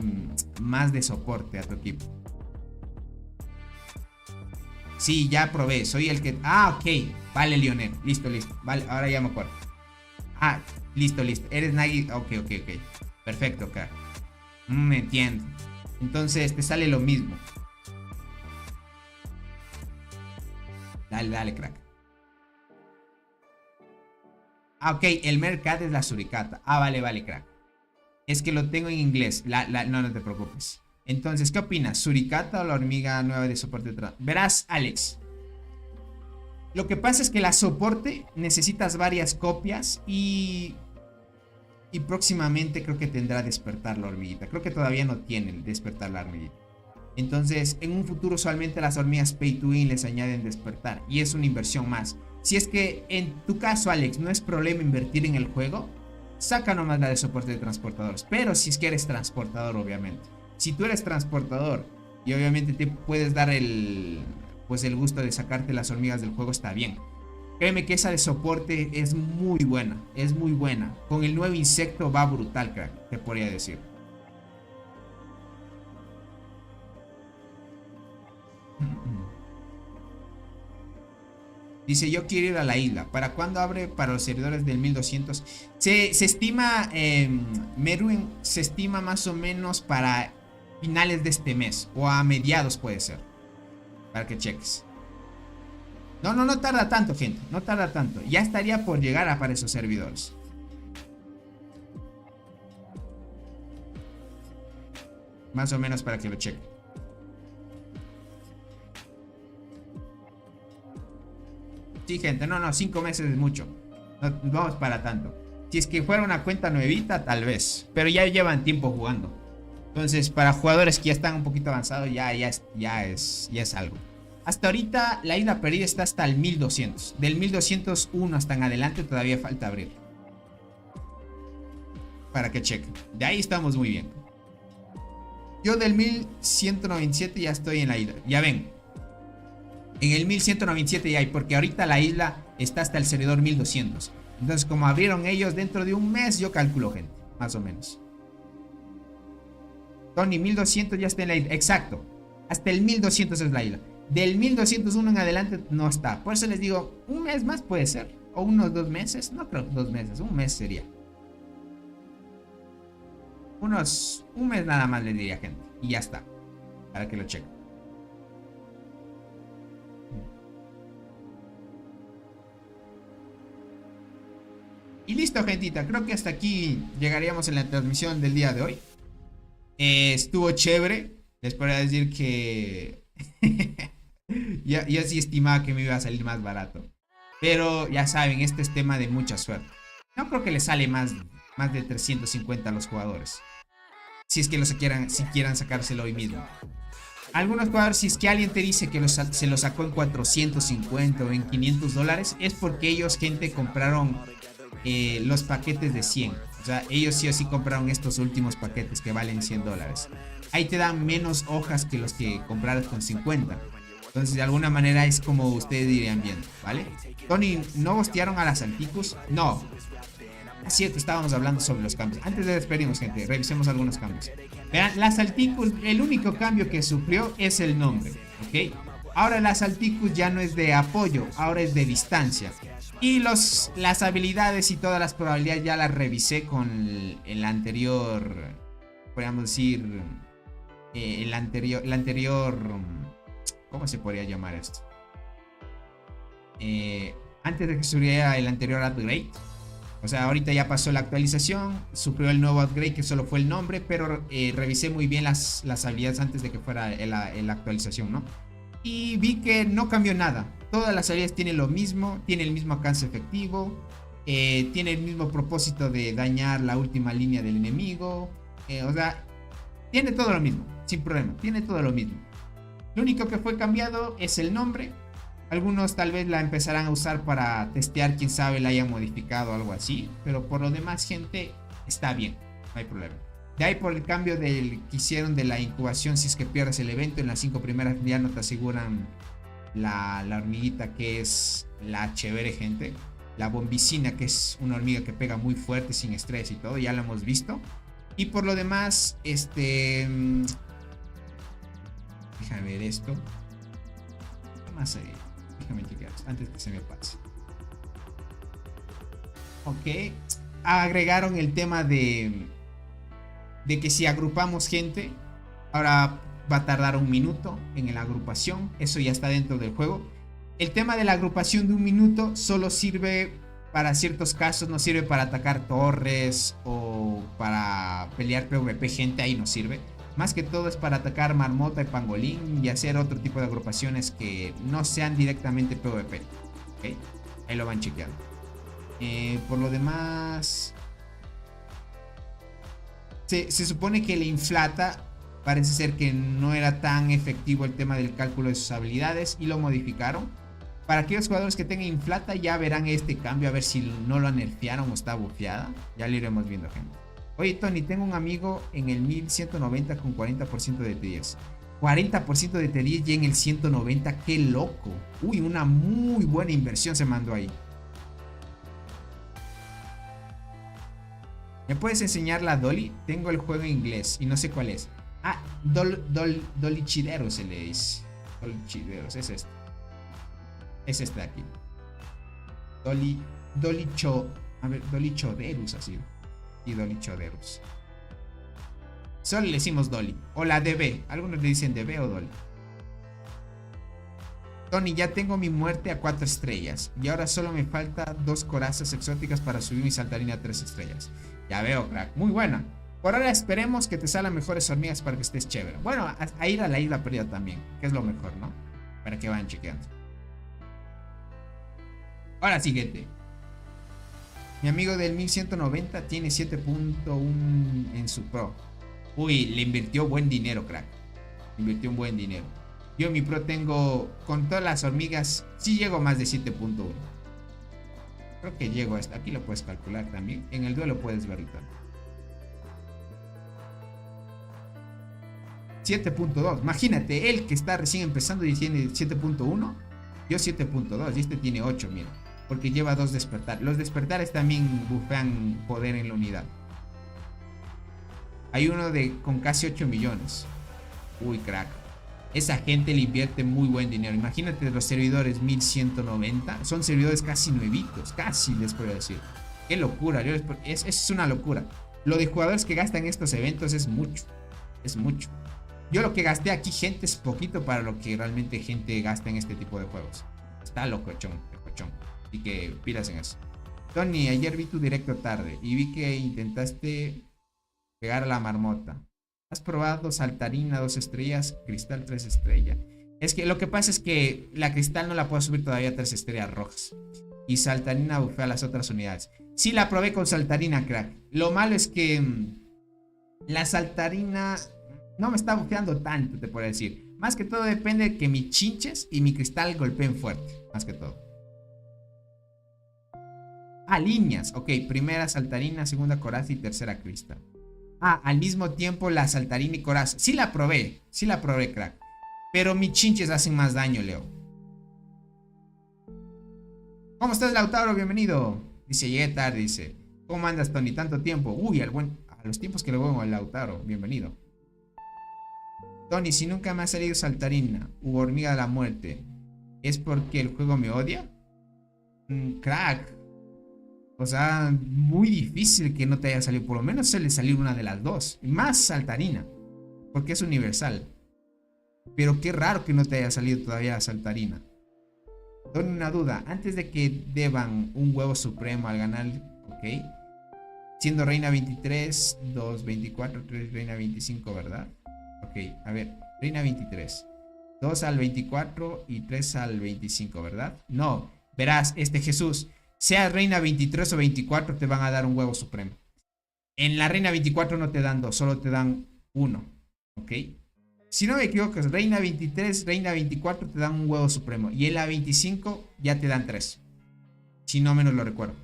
más de soporte a tu equipo. Sí, ya probé. Soy el que... Ah, ok. Vale, Lionel. Listo. Vale, ahora ya me acuerdo. Ah, listo. Eres Nagi. Ok. Perfecto, crack. Me entiendo. Entonces te sale lo mismo. Dale, crack. Ah, ok, el Mercat es la suricata. Ah, vale, vale, crack. Es que lo tengo en inglés. No, no te preocupes. Entonces, ¿qué opinas? ¿Suricata o la hormiga nueva de soporte? Verás, Alex. Lo que pasa es que la soporte necesitas varias copias y próximamente creo que tendrá despertar la hormiguita. Creo que todavía no tiene el despertar la hormiguita. Entonces, en un futuro usualmente las hormigas Pay to Win les añaden despertar y es una inversión más. Si es que en tu caso, Alex, no es problema invertir en el juego, saca nomás la de soporte de transportadores. Pero si es que eres transportador, obviamente. Si tú eres transportador y obviamente te puedes dar el gusto de sacarte las hormigas del juego, está bien. Créeme que esa de soporte es muy buena. Es muy buena. Con el nuevo insecto va brutal, crack, te podría decir. Dice, yo quiero ir a la isla. ¿Para cuándo abre para los servidores del 1200? Se estima, Merwin, se estima más o menos para finales de este mes. O a mediados puede ser. Para que cheques. No tarda tanto, gente. No tarda tanto. Ya estaría por llegar para esos servidores. Más o menos para que lo chequen. Sí, gente, no, 5 meses es mucho. No vamos para tanto. Si es que fuera una cuenta nuevita, tal vez. Pero ya llevan tiempo jugando. Entonces, para jugadores que ya están un poquito avanzados, ya es algo. Hasta ahorita, la isla perdida está hasta el 1200. Del 1201 hasta en adelante todavía falta abrir. Para que chequen. De ahí estamos muy bien. Yo del 1197 ya estoy en la isla. Ya ven. En el 1197 ya hay, porque ahorita la isla está hasta el servidor 1200. Entonces, como abrieron ellos dentro de un mes, yo calculo, gente, más o menos. Tony, 1200 ya está en la isla. Exacto. Hasta el 1200 es la isla. Del 1201 en adelante no está. Por eso les digo, un mes más puede ser. O unos 2 meses. No creo 2 meses, un mes sería. Un mes nada más les diría, gente. Y ya está. Para que lo chequen. Y listo, gentita, creo que hasta aquí llegaríamos en la transmisión del día de hoy. Estuvo chévere. Les podría decir que yo sí estimaba que me iba a salir más barato. Pero ya saben, este es tema de mucha suerte. No creo que le sale más de 350 a los jugadores. Si es que si quieran sacárselo hoy mismo. Algunos jugadores, si es que alguien te dice que se lo sacó en 450 o en 500 dólares, es porque ellos, gente, compraron los paquetes de 100. O sea, ellos sí o sí compraron estos últimos paquetes que valen 100 dólares. Ahí te dan menos hojas que los que compraron con 50. Entonces, de alguna manera es como ustedes dirían bien, ¿vale? Tony, ¿no bostearon a las Salticus? No. Es cierto, estábamos hablando sobre los cambios. Antes de despedirnos, gente, revisemos algunos cambios. Vean, la Salticus, el único cambio que sufrió es el nombre, ¿ok? Ahora la Salticus ya no es de apoyo, ahora es de distancia. Y las habilidades y todas las probabilidades ya las revisé con el anterior, podríamos decir, el anterior, ¿cómo se podría llamar esto? Antes de que subiera el anterior upgrade. O sea, ahorita ya pasó la actualización, sufrió el nuevo upgrade que solo fue el nombre, pero revisé muy bien las habilidades antes de que fuera la actualización, ¿no? Y vi que no cambió nada. Todas las habilidades tienen lo mismo, tienen el mismo alcance efectivo, tiene el mismo propósito de dañar la última línea del enemigo. O sea, tiene todo lo mismo, sin problema, tiene todo lo mismo. Lo único que fue cambiado es el nombre. Algunos tal vez la empezarán a usar para testear, quién sabe, la hayan modificado o algo así. Pero por lo demás, gente, está bien, no hay problema. De ahí por el cambio que hicieron de la incubación, si es que pierdes el evento, en las 5 primeras ya no te aseguran la hormiguita, que es la chévere, gente. La bombicina, que es una hormiga que pega muy fuerte, sin estrés y todo, ya lo hemos visto. Y por lo demás, déjame ver esto. ¿Qué más hay? Déjame chequear antes que se me pase. Ok. Agregaron el tema de que si agrupamos gente, ahora va a tardar 1 minuto en la agrupación. Eso ya está dentro del juego. El tema de la agrupación de 1 minuto solo sirve para ciertos casos, no sirve para atacar torres o para pelear PvP gente, ahí no sirve. Más que todo es para atacar marmota y pangolín y hacer otro tipo de agrupaciones que no sean directamente PvP. ¿Okay? Ahí lo van chequeando. Por lo demás, se supone que le inflata. Parece ser que no era tan efectivo el tema del cálculo de sus habilidades y lo modificaron. Para aquellos jugadores que tengan inflata ya verán este cambio, a ver si no lo nerfearon o está bufeada. Ya lo iremos viendo, gente. Oye, Tony, tengo un amigo en el 1190 con 40% de T10. 40% de T10 y en el 190, qué loco. Uy, una muy buena inversión se mandó ahí. ¿Me puedes enseñar la Dolly? Tengo el juego en inglés y no sé cuál es. Ah, Dolichideros se le dice. Dolichideros, es este. Es este de aquí. Dolichoderus así. Y Dolichoderus. Solo le decimos Dolly. O la DB. Algunos le dicen DB o Dolly. Tony, ya tengo mi muerte a 4 estrellas. Y ahora solo me falta 2 corazas exóticas para subir mi saltarina a 3 estrellas. Ya veo, crack. Muy buena. Por ahora esperemos que te salgan mejores hormigas para que estés chévere. Bueno, a ir a la isla perdida también. Que es lo mejor, ¿no? Para que vayan chequeando. Ahora siguiente. Mi amigo del 1190 tiene 7.1 en su pro. Uy, le invirtió buen dinero, crack. Invirtió un buen dinero. Yo en mi pro tengo, con todas las hormigas, sí llego a más de 7.1. Creo que llego hasta aquí, lo puedes calcular también. En el duelo puedes verlo también. 7.2. Imagínate, él que está recién empezando y tiene 7.1. Yo 7.2 y este tiene 8, mira. Porque lleva 2 despertar. Los despertares también bufean poder en la unidad. Hay uno con casi 8 millones. Uy, crack. Esa gente le invierte muy buen dinero. Imagínate los servidores 1190. Son servidores casi nuevitos. Casi les puedo decir. Qué locura. Es una locura. Lo de jugadores que gastan estos eventos es mucho. Es mucho. Yo lo que gasté aquí, gente, es poquito para lo que realmente gente gasta en este tipo de juegos. Está locochón. Así que pilas en eso. Tony, ayer vi tu directo tarde y vi que intentaste pegar a la marmota. ¿Has probado saltarina 2 estrellas, cristal 3 estrellas? Es que lo que pasa es que la cristal no la puedo subir todavía a 3 estrellas rojas. Y saltarina bufea las otras unidades. Sí la probé con saltarina, crack. Lo malo es que la saltarina no me está bufeando tanto, te puedo decir. Más que todo depende de que mis chinches y mi cristal golpeen fuerte. Más que todo. Ah, líneas. Ok, primera saltarina, segunda coraza y tercera cristal. Ah, al mismo tiempo la saltarina y coraza. Sí la probé, crack. Pero mis chinches hacen más daño, Leo. ¿Cómo estás, Lautaro? Bienvenido. Dice, llegué tarde, dice. ¿Cómo andas, Tony? Tanto tiempo. Uy, a los tiempos que le veo al Lautaro. Bienvenido. Tony, si nunca me ha salido saltarina u hormiga de la muerte, ¿es porque el juego me odia? Crack. O sea, muy difícil que no te haya salido. Por lo menos suele salir una de las dos. Más saltarina. Porque es universal. Pero qué raro que no te haya salido todavía la saltarina. Tengo una duda. Antes de que deban un huevo supremo al ganar, ok. Siendo reina 23, 2, 24, 3, reina 25, ¿verdad? Ok, a ver. Reina 23. 2 al 24 y 3 al 25, ¿verdad? No. Verás, Jesús. Sea reina 23 o 24 te van a dar un huevo supremo. En la reina 24 no te dan 2, solo te dan 1. ¿Ok? Si no me equivoco, reina 23, reina 24 te dan un huevo supremo. Y en la 25 ya te dan 3. Si no menos lo recuerdo.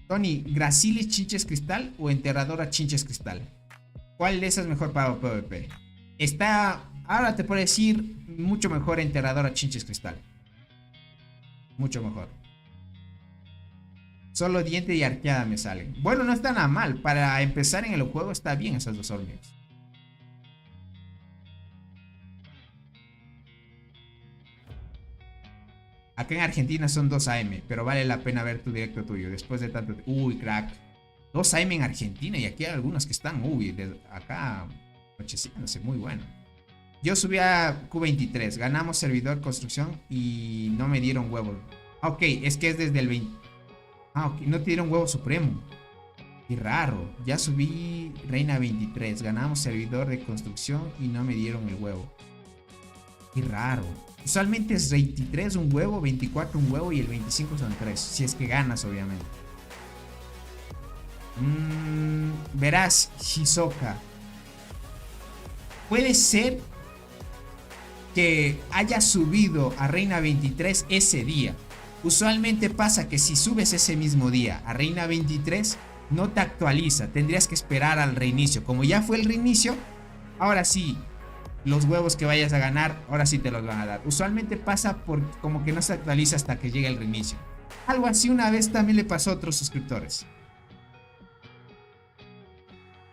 Tony, ¿Gracilis chinches cristal o enterradora chinches cristal? ¿Cuál de esas es mejor para PvP? Ahora te puedo decir mucho mejor enterradora chinches cristal. Mucho mejor. Solo diente y arqueada me salen. Bueno, no está nada mal. Para empezar en el juego está bien esas dos hormigas. Acá en Argentina son 2 AM, pero vale la pena ver tu directo tuyo. Después de tanto... Uy, crack. 2 AM en Argentina y aquí hay algunos que están... Uy, acá... Nocheciéndose, muy bueno. Yo subí a Q23, ganamos servidor construcción y no me dieron huevo. Ok, es que es desde el 20. Ah, ok, no te dieron huevo supremo. Qué raro. Ya subí reina 23, ganamos servidor de construcción y no me dieron el huevo. Qué raro. Usualmente es 23 un huevo, 24 un huevo y el 25 son 3. Si es que ganas, obviamente. Verás, Shizuka. Puede ser que haya subido a reina 23 ese día. Usualmente pasa que si subes ese mismo día a reina 23, no te actualiza. Tendrías que esperar al reinicio. Como ya fue el reinicio, ahora sí, los huevos que vayas a ganar, ahora sí te los van a dar. Usualmente pasa por como que no se actualiza hasta que llegue el reinicio. Algo así una vez también le pasó a otros suscriptores.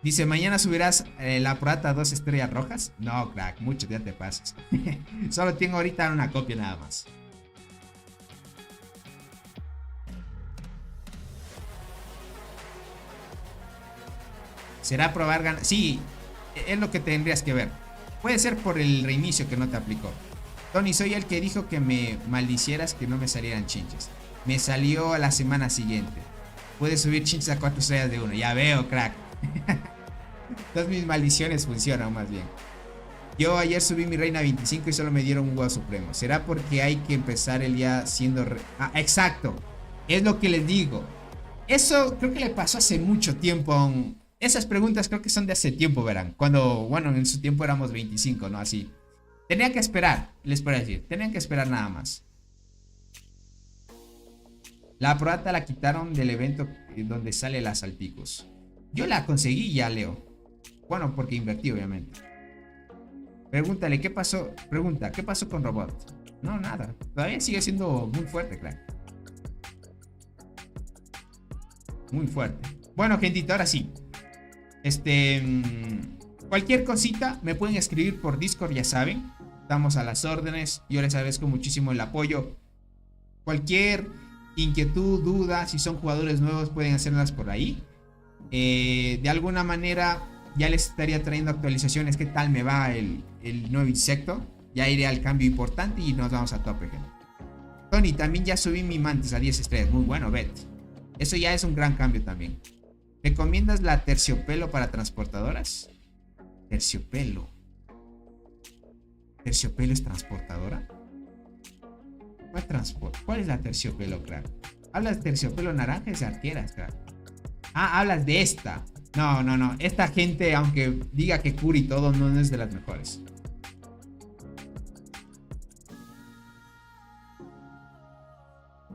Dice, ¿mañana subirás la prata a 2 estrellas rojas? No, crack, mucho, ya te pasas. Solo tengo ahorita una copia nada más. ¿Será probar ganar? Sí, es lo que tendrías que ver. Puede ser por el reinicio que no te aplicó. Tony, soy el que dijo que me maldicieras que no me salieran chinches. Me salió a la semana siguiente. Puedes subir chinches a 4 estrellas de 1. Ya veo, crack. Todas mis maldiciones funcionan más bien. Yo ayer subí mi reina 25 y solo me dieron un huevo supremo. ¿Será porque hay que empezar el día siendo... exacto. Es lo que les digo. Eso creo que le pasó hace mucho tiempo. Esas preguntas creo que son de hace tiempo, verán. Cuando, bueno, en su tiempo éramos 25, ¿no? Así. Tenía que esperar, les puedo decir. Tenían que esperar nada más. La prata la quitaron del evento donde sale las salticos. Yo la conseguí ya, Leo. Bueno, porque invertí, obviamente. Pregúntale, ¿qué pasó? Pregunta, ¿qué pasó con Robot? No, nada. Todavía sigue siendo muy fuerte, claro. Muy fuerte. Bueno, gentita, ahora sí. Cualquier cosita me pueden escribir por Discord, ya saben. Estamos a las órdenes. Yo les agradezco muchísimo el apoyo. Cualquier inquietud, duda, si son jugadores nuevos, pueden hacerlas por ahí. De alguna manera ya les estaría trayendo actualizaciones. ¿Qué tal me va el nuevo insecto? Ya iré al cambio importante y nos vamos a tope, gente. Tony, también ya subí mi mantis a 10 estrellas. Muy bueno, Bet. Eso ya es un gran cambio también. ¿Recomiendas la terciopelo para transportadoras? Terciopelo. ¿Terciopelo es transportadora? ¿Cuál es la terciopelo, crack? ¿Hablas de terciopelo naranja? Es de arqueras, crack. Ah, hablas de esta. No, no, no. Esta gente, aunque diga que cura y todo, no es de las mejores.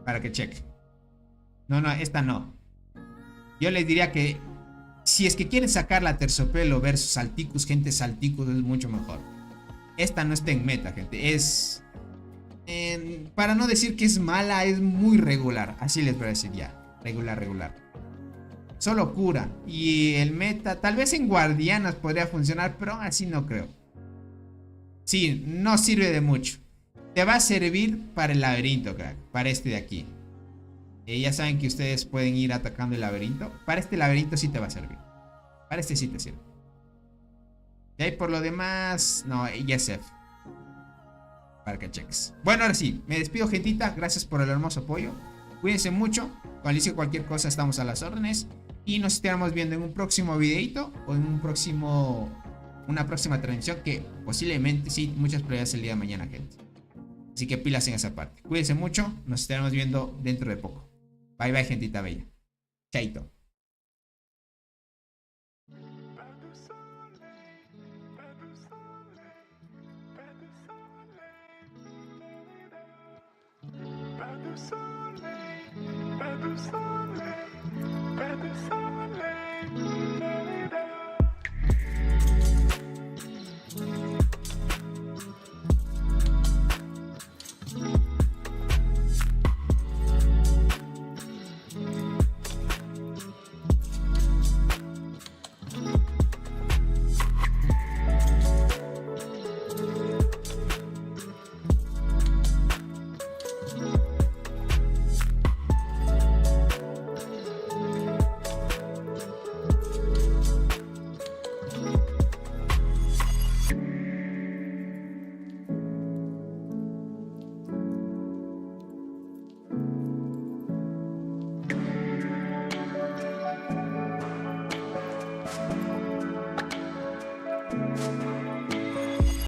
Para que cheque. No, no, esta no. Yo les diría que si es que quieren sacar la terciopelo versus salticus, gente, salticus es mucho mejor. Esta no está en meta, gente. Es... para no decir que es mala, es muy regular. Así les voy a decir ya. Regular, regular. Solo cura. Y el meta, tal vez en guardianas podría funcionar, pero así no creo. Sí, no sirve de mucho. Te va a servir para el laberinto, crack. Para este de aquí. Ya saben que ustedes pueden ir atacando el laberinto. Para este laberinto sí te va a servir. Para este sí te sirve. Y ahí por lo demás, no, YSF. Para que cheques. Bueno, ahora sí, me despido, gentita. Gracias por el hermoso apoyo. Cuídense mucho. Cuando les diga cualquier cosa, estamos a las órdenes. Y nos estaremos viendo en un próximo videito o en una próxima transmisión que posiblemente sí, muchas probabilidades el día de mañana, gente. Así que pilas en esa parte. Cuídense mucho. Nos estaremos viendo dentro de poco. Bye bye, gentita bella. Chaito.